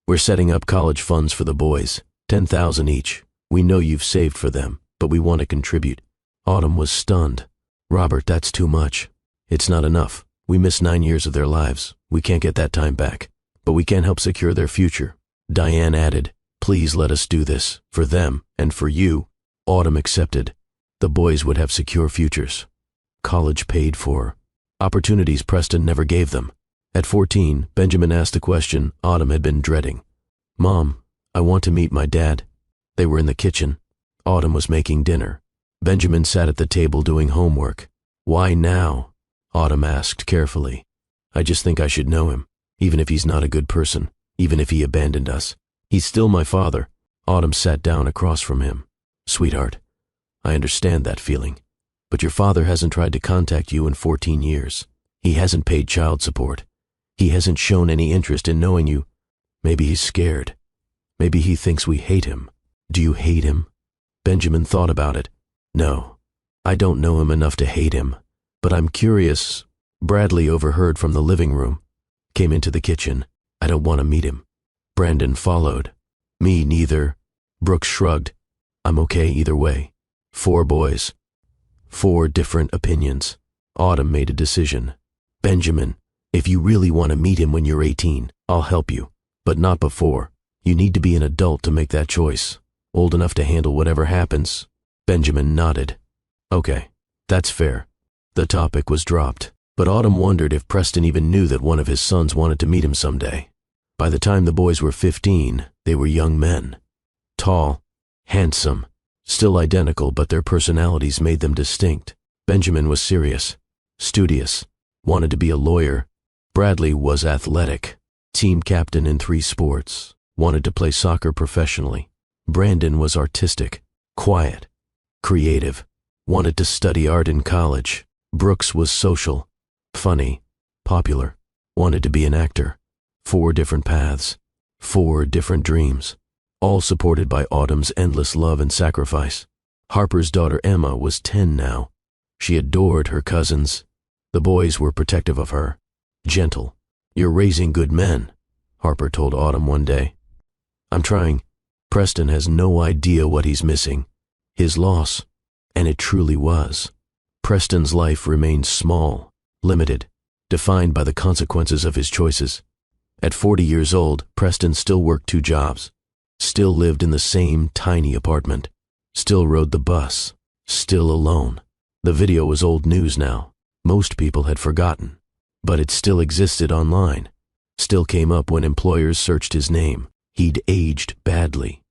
We're setting up college funds for the boys, $10,000 each. We know you've saved for them, but we want to contribute. Autumn was stunned. Robert, that's too much. It's not enough. We missed 9 years of their lives. We can't get that time back, but we can help secure their future. Diane added, please let us do this, for them, and for you. Autumn accepted. The boys would have secure futures. College paid for. Opportunities Preston never gave them. At 14, Benjamin asked the question Autumn had been dreading. Mom, I want to meet my dad. They were in the kitchen. Autumn was making dinner. Benjamin sat at the table doing homework. Why now? Autumn asked carefully. I just think I should know him, even if he's not a good person, even if he abandoned us. He's still my father. Autumn sat down across from him. Sweetheart, I understand that feeling, but your father hasn't tried to contact you in 14 years. He hasn't paid child support. He hasn't shown any interest in knowing you. Maybe he's scared. Maybe he thinks we hate him. Do you hate him? Benjamin thought about it. No, I don't know him enough to hate him, but I'm curious. Bradley overheard from the living room, came into the kitchen. I don't want to meet him. Brandon followed. Me neither. Brooks shrugged. I'm okay either way. 4 boys. 4 different opinions. Autumn made a decision. Benjamin, if you really want to meet him when you're 18, I'll help you, but not before. You need to be an adult to make that choice, old enough to handle whatever happens. Benjamin nodded. Okay, that's fair. The topic was dropped, but Autumn wondered if Preston even knew that one of his sons wanted to meet him someday. By the time the boys were 15, they were young men. Tall, handsome, still identical, but their personalities made them distinct. Benjamin was serious, studious, wanted to be a lawyer. Bradley was athletic, team captain in 3 sports, wanted to play soccer professionally. Brandon was artistic, quiet, creative, wanted to study art in college. Brooks was social, funny, popular, wanted to be an actor. 4 different paths, 4 different dreams, all supported by Autumn's endless love and sacrifice. Harper's daughter Emma was 10 now. She adored her cousins. The boys were protective of her, gentle. You're raising good men, Harper told Autumn one day. I'm trying. Preston has no idea what he's missing. His loss. And it truly was. Preston's life remained small, limited, defined by the consequences of his choices. At 40 years old, Preston still worked 2 jobs, still lived in the same tiny apartment, still rode the bus, still alone. The video was old news now. Most people had forgotten, but it still existed online, still came up when employers searched his name. He'd aged badly,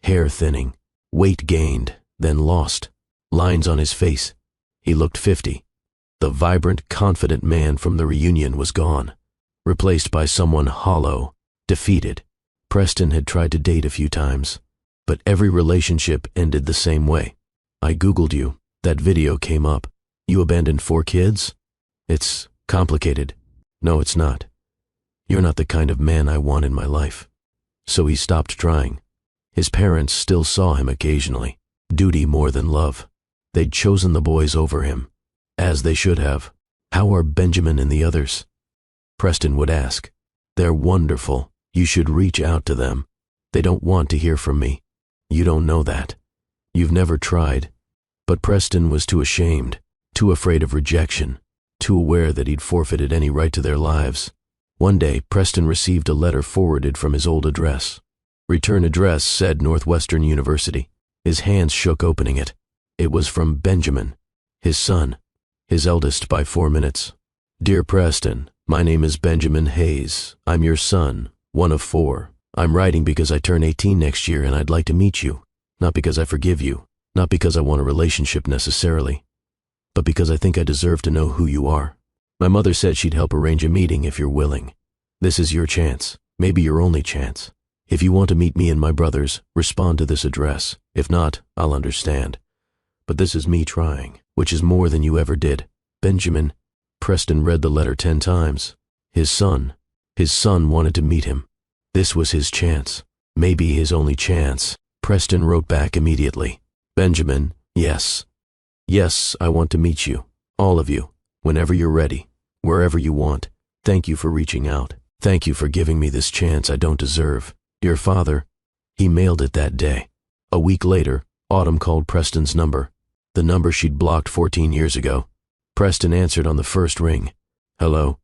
hair thinning, weight gained, then lost, lines on his face. He looked 50. The vibrant, confident man from the reunion was gone, replaced by someone hollow, defeated. Preston had tried to date a few times, but every relationship ended the same way. I Googled you. That video came up. You abandoned 4 kids? It's complicated. No, it's not. You're not the kind of man I want in my life. So he stopped trying. His parents still saw him occasionally. Duty more than love. They'd chosen the boys over him, as they should have. How are Benjamin and the others? Preston would ask. They're wonderful. You should reach out to them. They don't want to hear from me. You don't know that. You've never tried. But Preston was too ashamed, too afraid of rejection, too aware that he'd forfeited any right to their lives. One day, Preston received a letter forwarded from his old address. Return address said Northwestern University. His hands shook opening it. It was from Benjamin, his son, his eldest by 4 minutes. Dear Preston, my name is Benjamin Hayes. I'm your son, one of 4. I'm writing because I turn 18 next year and I'd like to meet you. Not because I forgive you, not because I want a relationship necessarily, but because I think I deserve to know who you are. My mother said she'd help arrange a meeting if you're willing. This is your chance, maybe your only chance. If you want to meet me and my brothers, respond to this address. If not, I'll understand. But this is me trying, which is more than you ever did. Benjamin. Preston read the letter 10 times. His son wanted to meet him. This was his chance, maybe his only chance. Preston wrote back immediately. Benjamin, yes. Yes, I want to meet you, all of you, whenever you're ready, wherever you want. Thank you for reaching out. Thank you for giving me this chance I don't deserve. Dear Father. He mailed it that day. A week later, Autumn called Preston's number, the number she'd blocked 14 years ago. Preston answered on the first ring. Hello?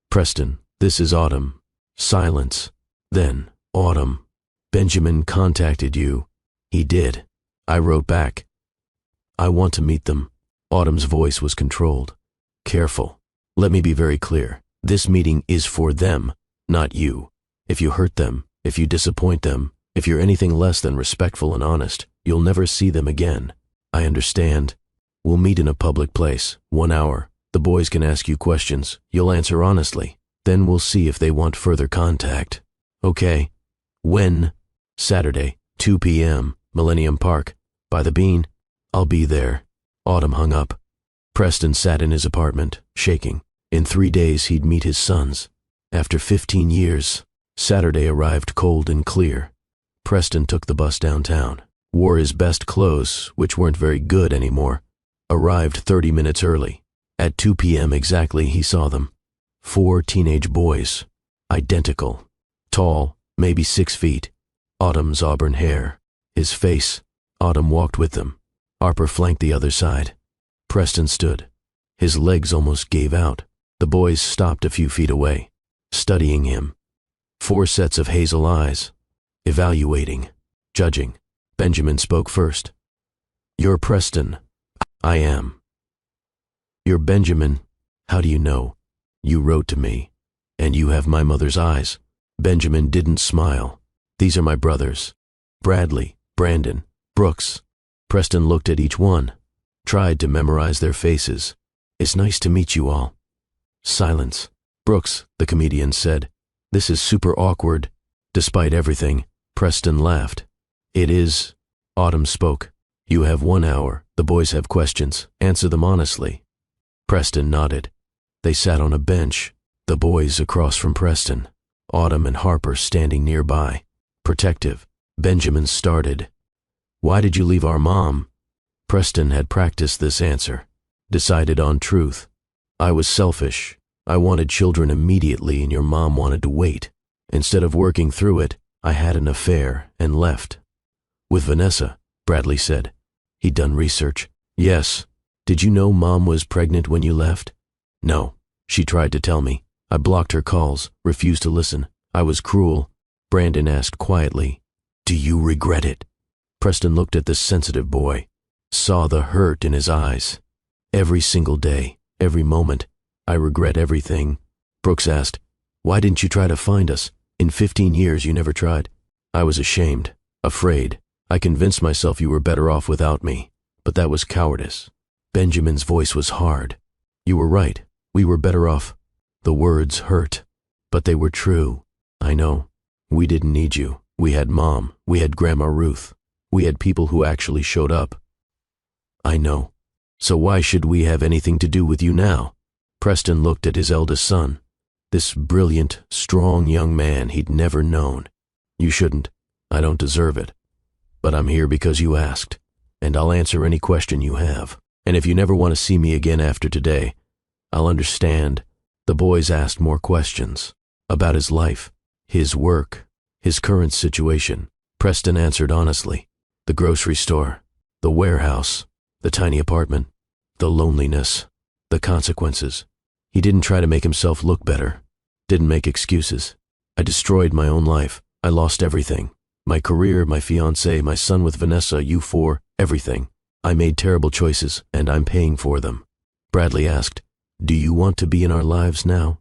Preston, this is Autumn. Silence. Then, Autumn. Benjamin contacted you. He did. I wrote back. I want to meet them. Autumn's voice was controlled. Careful. Let me be very clear. This meeting is for them, not you. If you hurt them, if you disappoint them, if you're anything less than respectful and honest, you'll never see them again. I understand. We'll meet in a public place, 1 hour. The boys can ask you questions. You'll answer honestly. Then we'll see if they want further contact. Okay. When? Saturday, 2 p.m., Millennium Park. By the Bean. I'll be there. Autumn hung up. Preston sat in his apartment, shaking. In 3 days he'd meet his sons. After 15 years, Saturday arrived cold and clear. Preston took the bus downtown, wore his best clothes, which weren't very good anymore, arrived 30 minutes early. At 2 p.m. exactly he saw them. 4 teenage boys, identical, tall, maybe 6 feet. Autumn's auburn hair, his face. Autumn walked with them. Harper flanked the other side. Preston stood. His legs almost gave out. The boys stopped a few feet away, studying him. 4 sets of hazel eyes, evaluating, judging. Benjamin spoke first. You're Preston. I am. You're Benjamin. How do you know? You wrote to me, and you have my mother's eyes. Benjamin didn't smile. These are my brothers. Bradley, Brandon, Brooks. Preston looked at each one, tried to memorize their faces. It's nice to meet you all. Silence. Brooks, the comedian, said, This is super awkward. Despite everything, Preston laughed. It is. Autumn spoke. You have 1 hour. The boys have questions. Answer them honestly. Preston nodded. They sat on a bench, the boys across from Preston, Autumn and Harper standing nearby. Protective. Benjamin started. Why did you leave our mom? Preston had practiced this answer, decided on truth. I was selfish. I wanted children immediately and your mom wanted to wait. Instead of working through it, I had an affair and left. With Vanessa, Bradley said. He'd done research. Yes. Did you know Mom was pregnant when you left? No. She tried to tell me. I blocked her calls, refused to listen. I was cruel. Brandon asked quietly, Do you regret it? Preston looked at the sensitive boy, saw the hurt in his eyes. Every single day, every moment, I regret everything. Brooks asked, Why didn't you try to find us? In 15 years you never tried. I was ashamed, afraid. I convinced myself you were better off without me, but that was cowardice. Benjamin's voice was hard. You were right. We were better off. The words hurt, but they were true. I know. We didn't need you. We had Mom. We had Grandma Ruth. We had people who actually showed up. I know. So why should we have anything to do with you now? Preston looked at his eldest son, this brilliant, strong young man he'd never known. You shouldn't. I don't deserve it. But I'm here because you asked, and I'll answer any question you have. And if you never want to see me again after today, I'll understand. The boys asked more questions about his life, his work, his current situation. Preston answered honestly. The grocery store, the warehouse, the tiny apartment, the loneliness, the consequences. He didn't try to make himself look better, didn't make excuses. I destroyed my own life. I lost everything. My career, my fiancé, my son with Vanessa, you four, everything. I made terrible choices, and I'm paying for them. Bradley asked, Do you want to be in our lives now?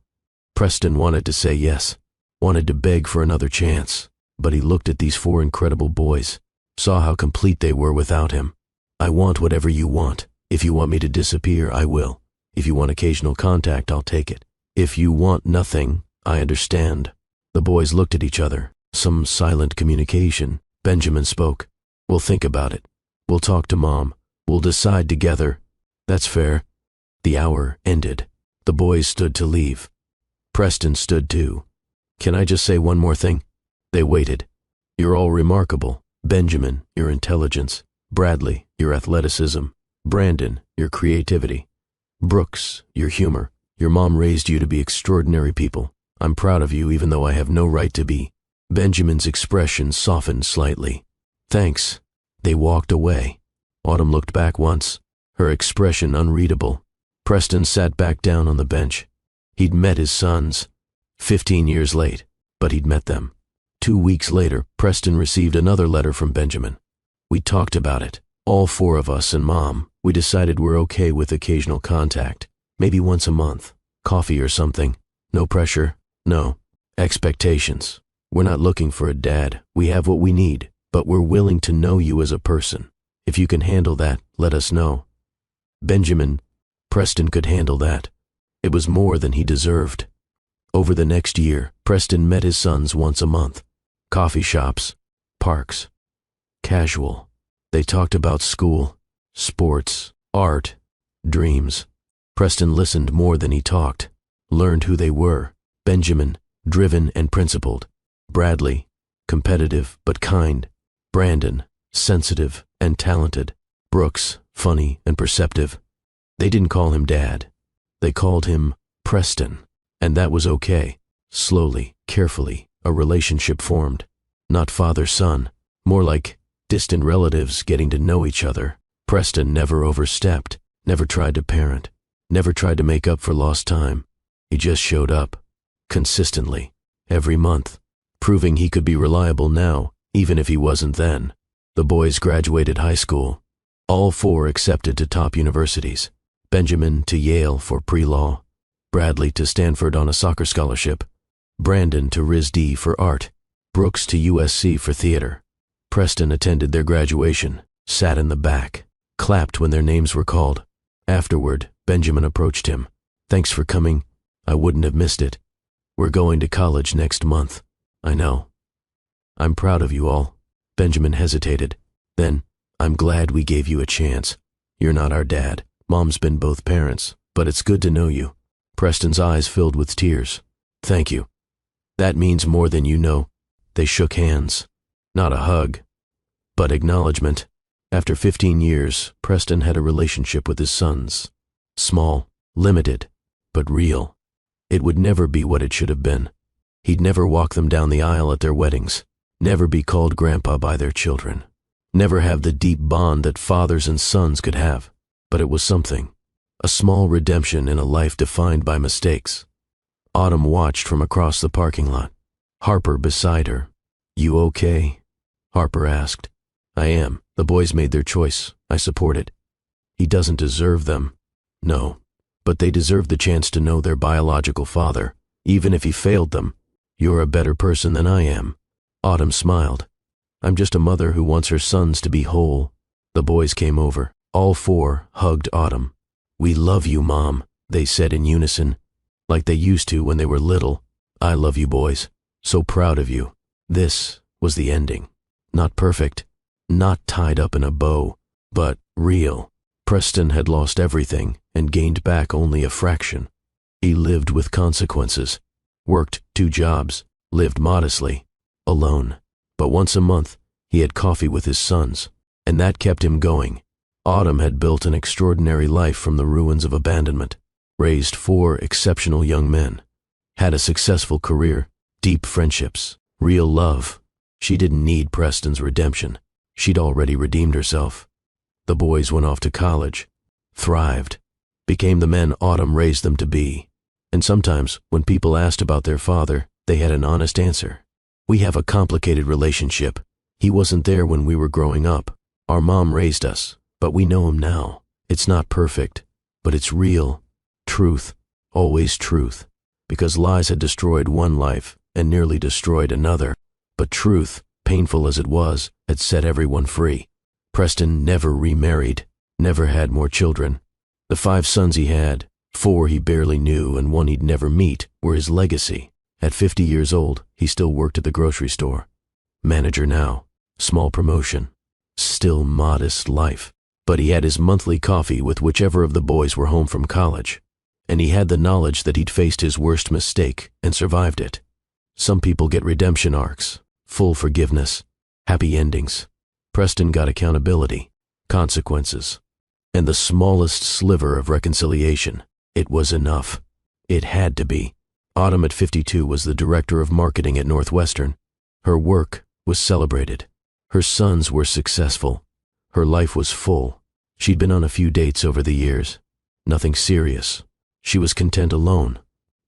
Preston wanted to say yes, wanted to beg for another chance, but he looked at these 4 incredible boys, saw how complete they were without him. I want whatever you want. If you want me to disappear, I will. If you want occasional contact, I'll take it. If you want nothing, I understand. The boys looked at each other, some silent communication. Benjamin spoke. We'll think about it. We'll talk to Mom. We'll decide together. That's fair. The hour ended. The boys stood to leave. Preston stood too. Can I just say one more thing? They waited. You're all remarkable. Benjamin, your intelligence. Bradley, your athleticism. Brandon, your creativity. Brooks, your humor. Your mom raised you to be extraordinary people. I'm proud of you even though I have no right to be. Benjamin's expression softened slightly. Thanks. They walked away. Autumn looked back once, her expression unreadable. Preston sat back down on the bench. He'd met his sons. 15 years late, but he'd met them. 2 weeks later, Preston received another letter from Benjamin. We talked about it. All 4 of us and Mom. We decided we're okay with occasional contact. Maybe once a month. Coffee or something. No pressure. No expectations. We're not looking for a dad. We have what we need, but we're willing to know you as a person. If you can handle that, let us know. Preston could handle that. It was more than he deserved. Over the next year, Preston met his sons once a month. Coffee shops, parks, casual. They talked about school, sports, art, dreams. Preston listened more than he talked, learned who they were. Benjamin, driven and principled. Bradley, competitive but kind. Brandon, sensitive and talented. Brooks, funny and perceptive. They didn't call him Dad. They called him Preston, and that was okay. Slowly, carefully, a relationship formed. Not father-son, more like distant relatives getting to know each other. Preston never overstepped, never tried to parent, never tried to make up for lost time. He just showed up, consistently, every month, proving he could be reliable now, even if he wasn't then. The boys graduated high school. All 4 accepted to top universities. Benjamin to Yale for pre-law, Bradley to Stanford on a soccer scholarship, Brandon to RISD for art, Brooks to USC for theater. Preston attended their graduation, sat in the back, clapped when their names were called. Afterward, Benjamin approached him. Thanks for coming. I wouldn't have missed it. We're going to college next month. I know. I'm proud of you all. Benjamin hesitated. Then, I'm glad we gave you a chance. You're not our dad. Mom's been both parents, but it's good to know you. Preston's eyes filled with tears. Thank you. That means more than you know. They shook hands. Not a hug, but acknowledgement. After 15 years, Preston had a relationship with his sons. Small, limited, but real. It would never be what it should have been. He'd never walk them down the aisle at their weddings, never be called grandpa by their children, never have the deep bond that fathers and sons could have. But it was something, a small redemption in a life defined by mistakes. Autumn watched from across the parking lot. Harper beside her. You okay? Harper asked. I am. The boys made their choice. I support it. He doesn't deserve them. No, but they deserve the chance to know their biological father, even if he failed them. You're a better person than I am. Autumn smiled. I'm just a mother who wants her sons to be whole. The boys came over. All 4 hugged Autumn. We love you, Mom, they said in unison, like they used to when they were little. I love you, boys. So proud of you. This was the ending. Not perfect, not tied up in a bow, but real. Preston had lost everything and gained back only a fraction. He lived with consequences, worked 2 jobs, lived modestly, alone. But once a month, he had coffee with his sons, and that kept him going. Autumn had built an extraordinary life from the ruins of abandonment, raised 4 exceptional young men, had a successful career, deep friendships, real love. She didn't need Preston's redemption. She'd already redeemed herself. The boys went off to college, thrived, became the men Autumn raised them to be. And sometimes, when people asked about their father, they had an honest answer. We have a complicated relationship. He wasn't there when we were growing up. Our mom raised us, but we know him now. It's not perfect, but it's real. Truth, always truth. Because lies had destroyed one life and nearly destroyed another. But truth, painful as it was, had set everyone free. Preston never remarried, never had more children. The 5 sons he had, 4 he barely knew and 1 he'd never meet, were his legacy. At 50 years old, he still worked at the grocery store. Manager now, small promotion, still modest life. But he had his monthly coffee with whichever of the boys were home from college. And he had the knowledge that he'd faced his worst mistake and survived it. Some people get redemption arcs, full forgiveness, happy endings. Preston got accountability, consequences, and the smallest sliver of reconciliation. It was enough. It had to be. Autumn at 52 was the director of marketing at Northwestern. Her work was celebrated. Her sons were successful. Her life was full. She'd been on a few dates over the years. Nothing serious. She was content alone.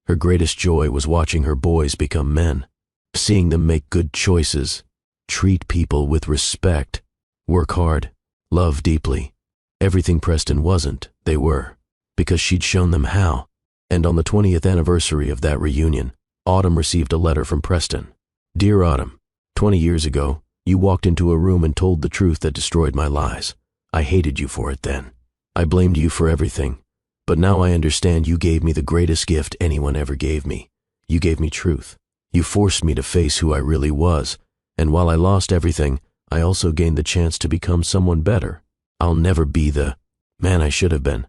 Her greatest joy was watching her boys become men, seeing them make good choices, treat people with respect, work hard, love deeply. Everything Preston wasn't, they were, because she'd shown them how. And on the 20th anniversary of that reunion, Autumn received a letter from Preston. Dear Autumn, 20 years ago, you walked into a room and told the truth that destroyed my lies. I hated you for it then. I blamed you for everything. But now I understand you gave me the greatest gift anyone ever gave me. You gave me truth. You forced me to face who I really was, and while I lost everything, I also gained the chance to become someone better. I'll never be the man I should have been.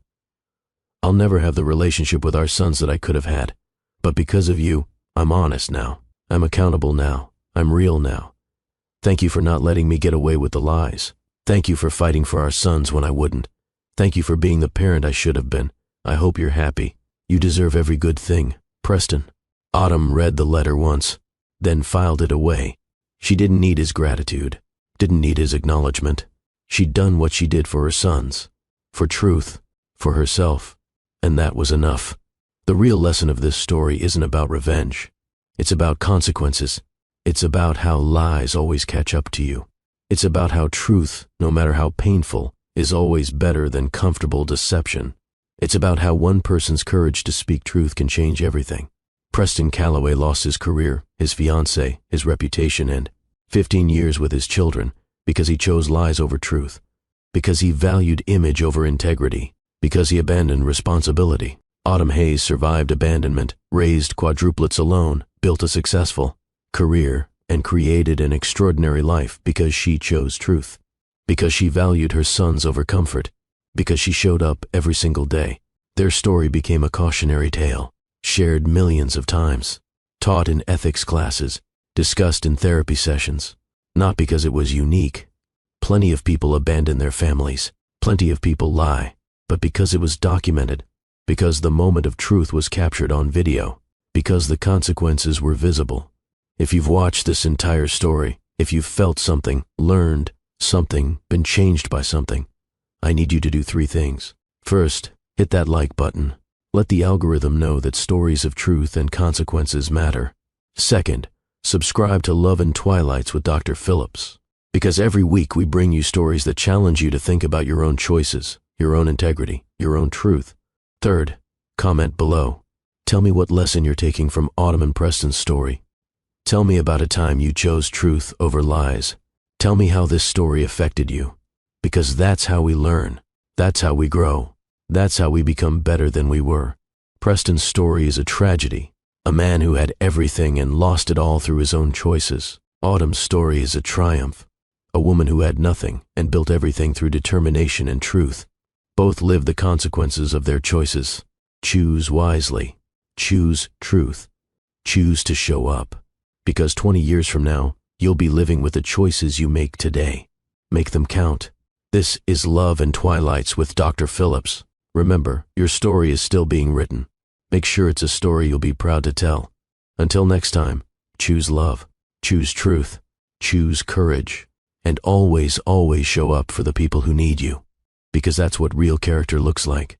I'll never have the relationship with our sons that I could have had. But because of you, I'm honest now. I'm accountable now. I'm real now. Thank you for not letting me get away with the lies. Thank you for fighting for our sons when I wouldn't. Thank you for being the parent I should have been. I hope you're happy. You deserve every good thing. Preston. Autumn read the letter once, then filed it away. She didn't need his gratitude, didn't need his acknowledgement. She'd done what she did for her sons, for truth, for herself, and that was enough. The real lesson of this story isn't about revenge. It's about consequences. It's about how lies always catch up to you. It's about how truth, no matter how painful, is always better than comfortable deception. It's about how one person's courage to speak truth can change everything. Preston Calloway lost his career, his fiancée, his reputation, and 15 years with his children because he chose lies over truth, because he valued image over integrity, because he abandoned responsibility. Autumn Hayes survived abandonment, raised quadruplets alone, built a successful career, and created an extraordinary life because she chose truth, because she valued her sons over comfort, because she showed up every single day. Their story became a cautionary tale, shared millions of times, taught in ethics classes, discussed in therapy sessions, not because it was unique. Plenty of people abandon their families, plenty of people lie, but because it was documented, because the moment of truth was captured on video, because the consequences were visible. If you've watched this entire story, if you've felt something, learned something, been changed by something, I need you to do 3 things. First, hit that like button. Let the algorithm know that stories of truth and consequences matter. Second, subscribe to Love and Twilights with Dr. Phillips, because every week we bring you stories that challenge you to think about your own choices, your own integrity, your own truth. Third, comment below. Tell me what lesson you're taking from Autumn and Preston's story. Tell me about a time you chose truth over lies. Tell me how this story affected you, because that's how we learn. That's how we grow. That's how we become better than we were. Preston's story is a tragedy, a man who had everything and lost it all through his own choices. Autumn's story is a triumph, a woman who had nothing and built everything through determination and truth. Both lived the consequences of their choices. Choose wisely. Choose truth. Choose to show up. Because 20 years from now, you'll be living with the choices you make today. Make them count. This is Love and Twilights with Dr. Phillips. Remember, your story is still being written. Make sure it's a story you'll be proud to tell. Until next time, choose love, choose truth, choose courage, and always, always show up for the people who need you. Because that's what real character looks like.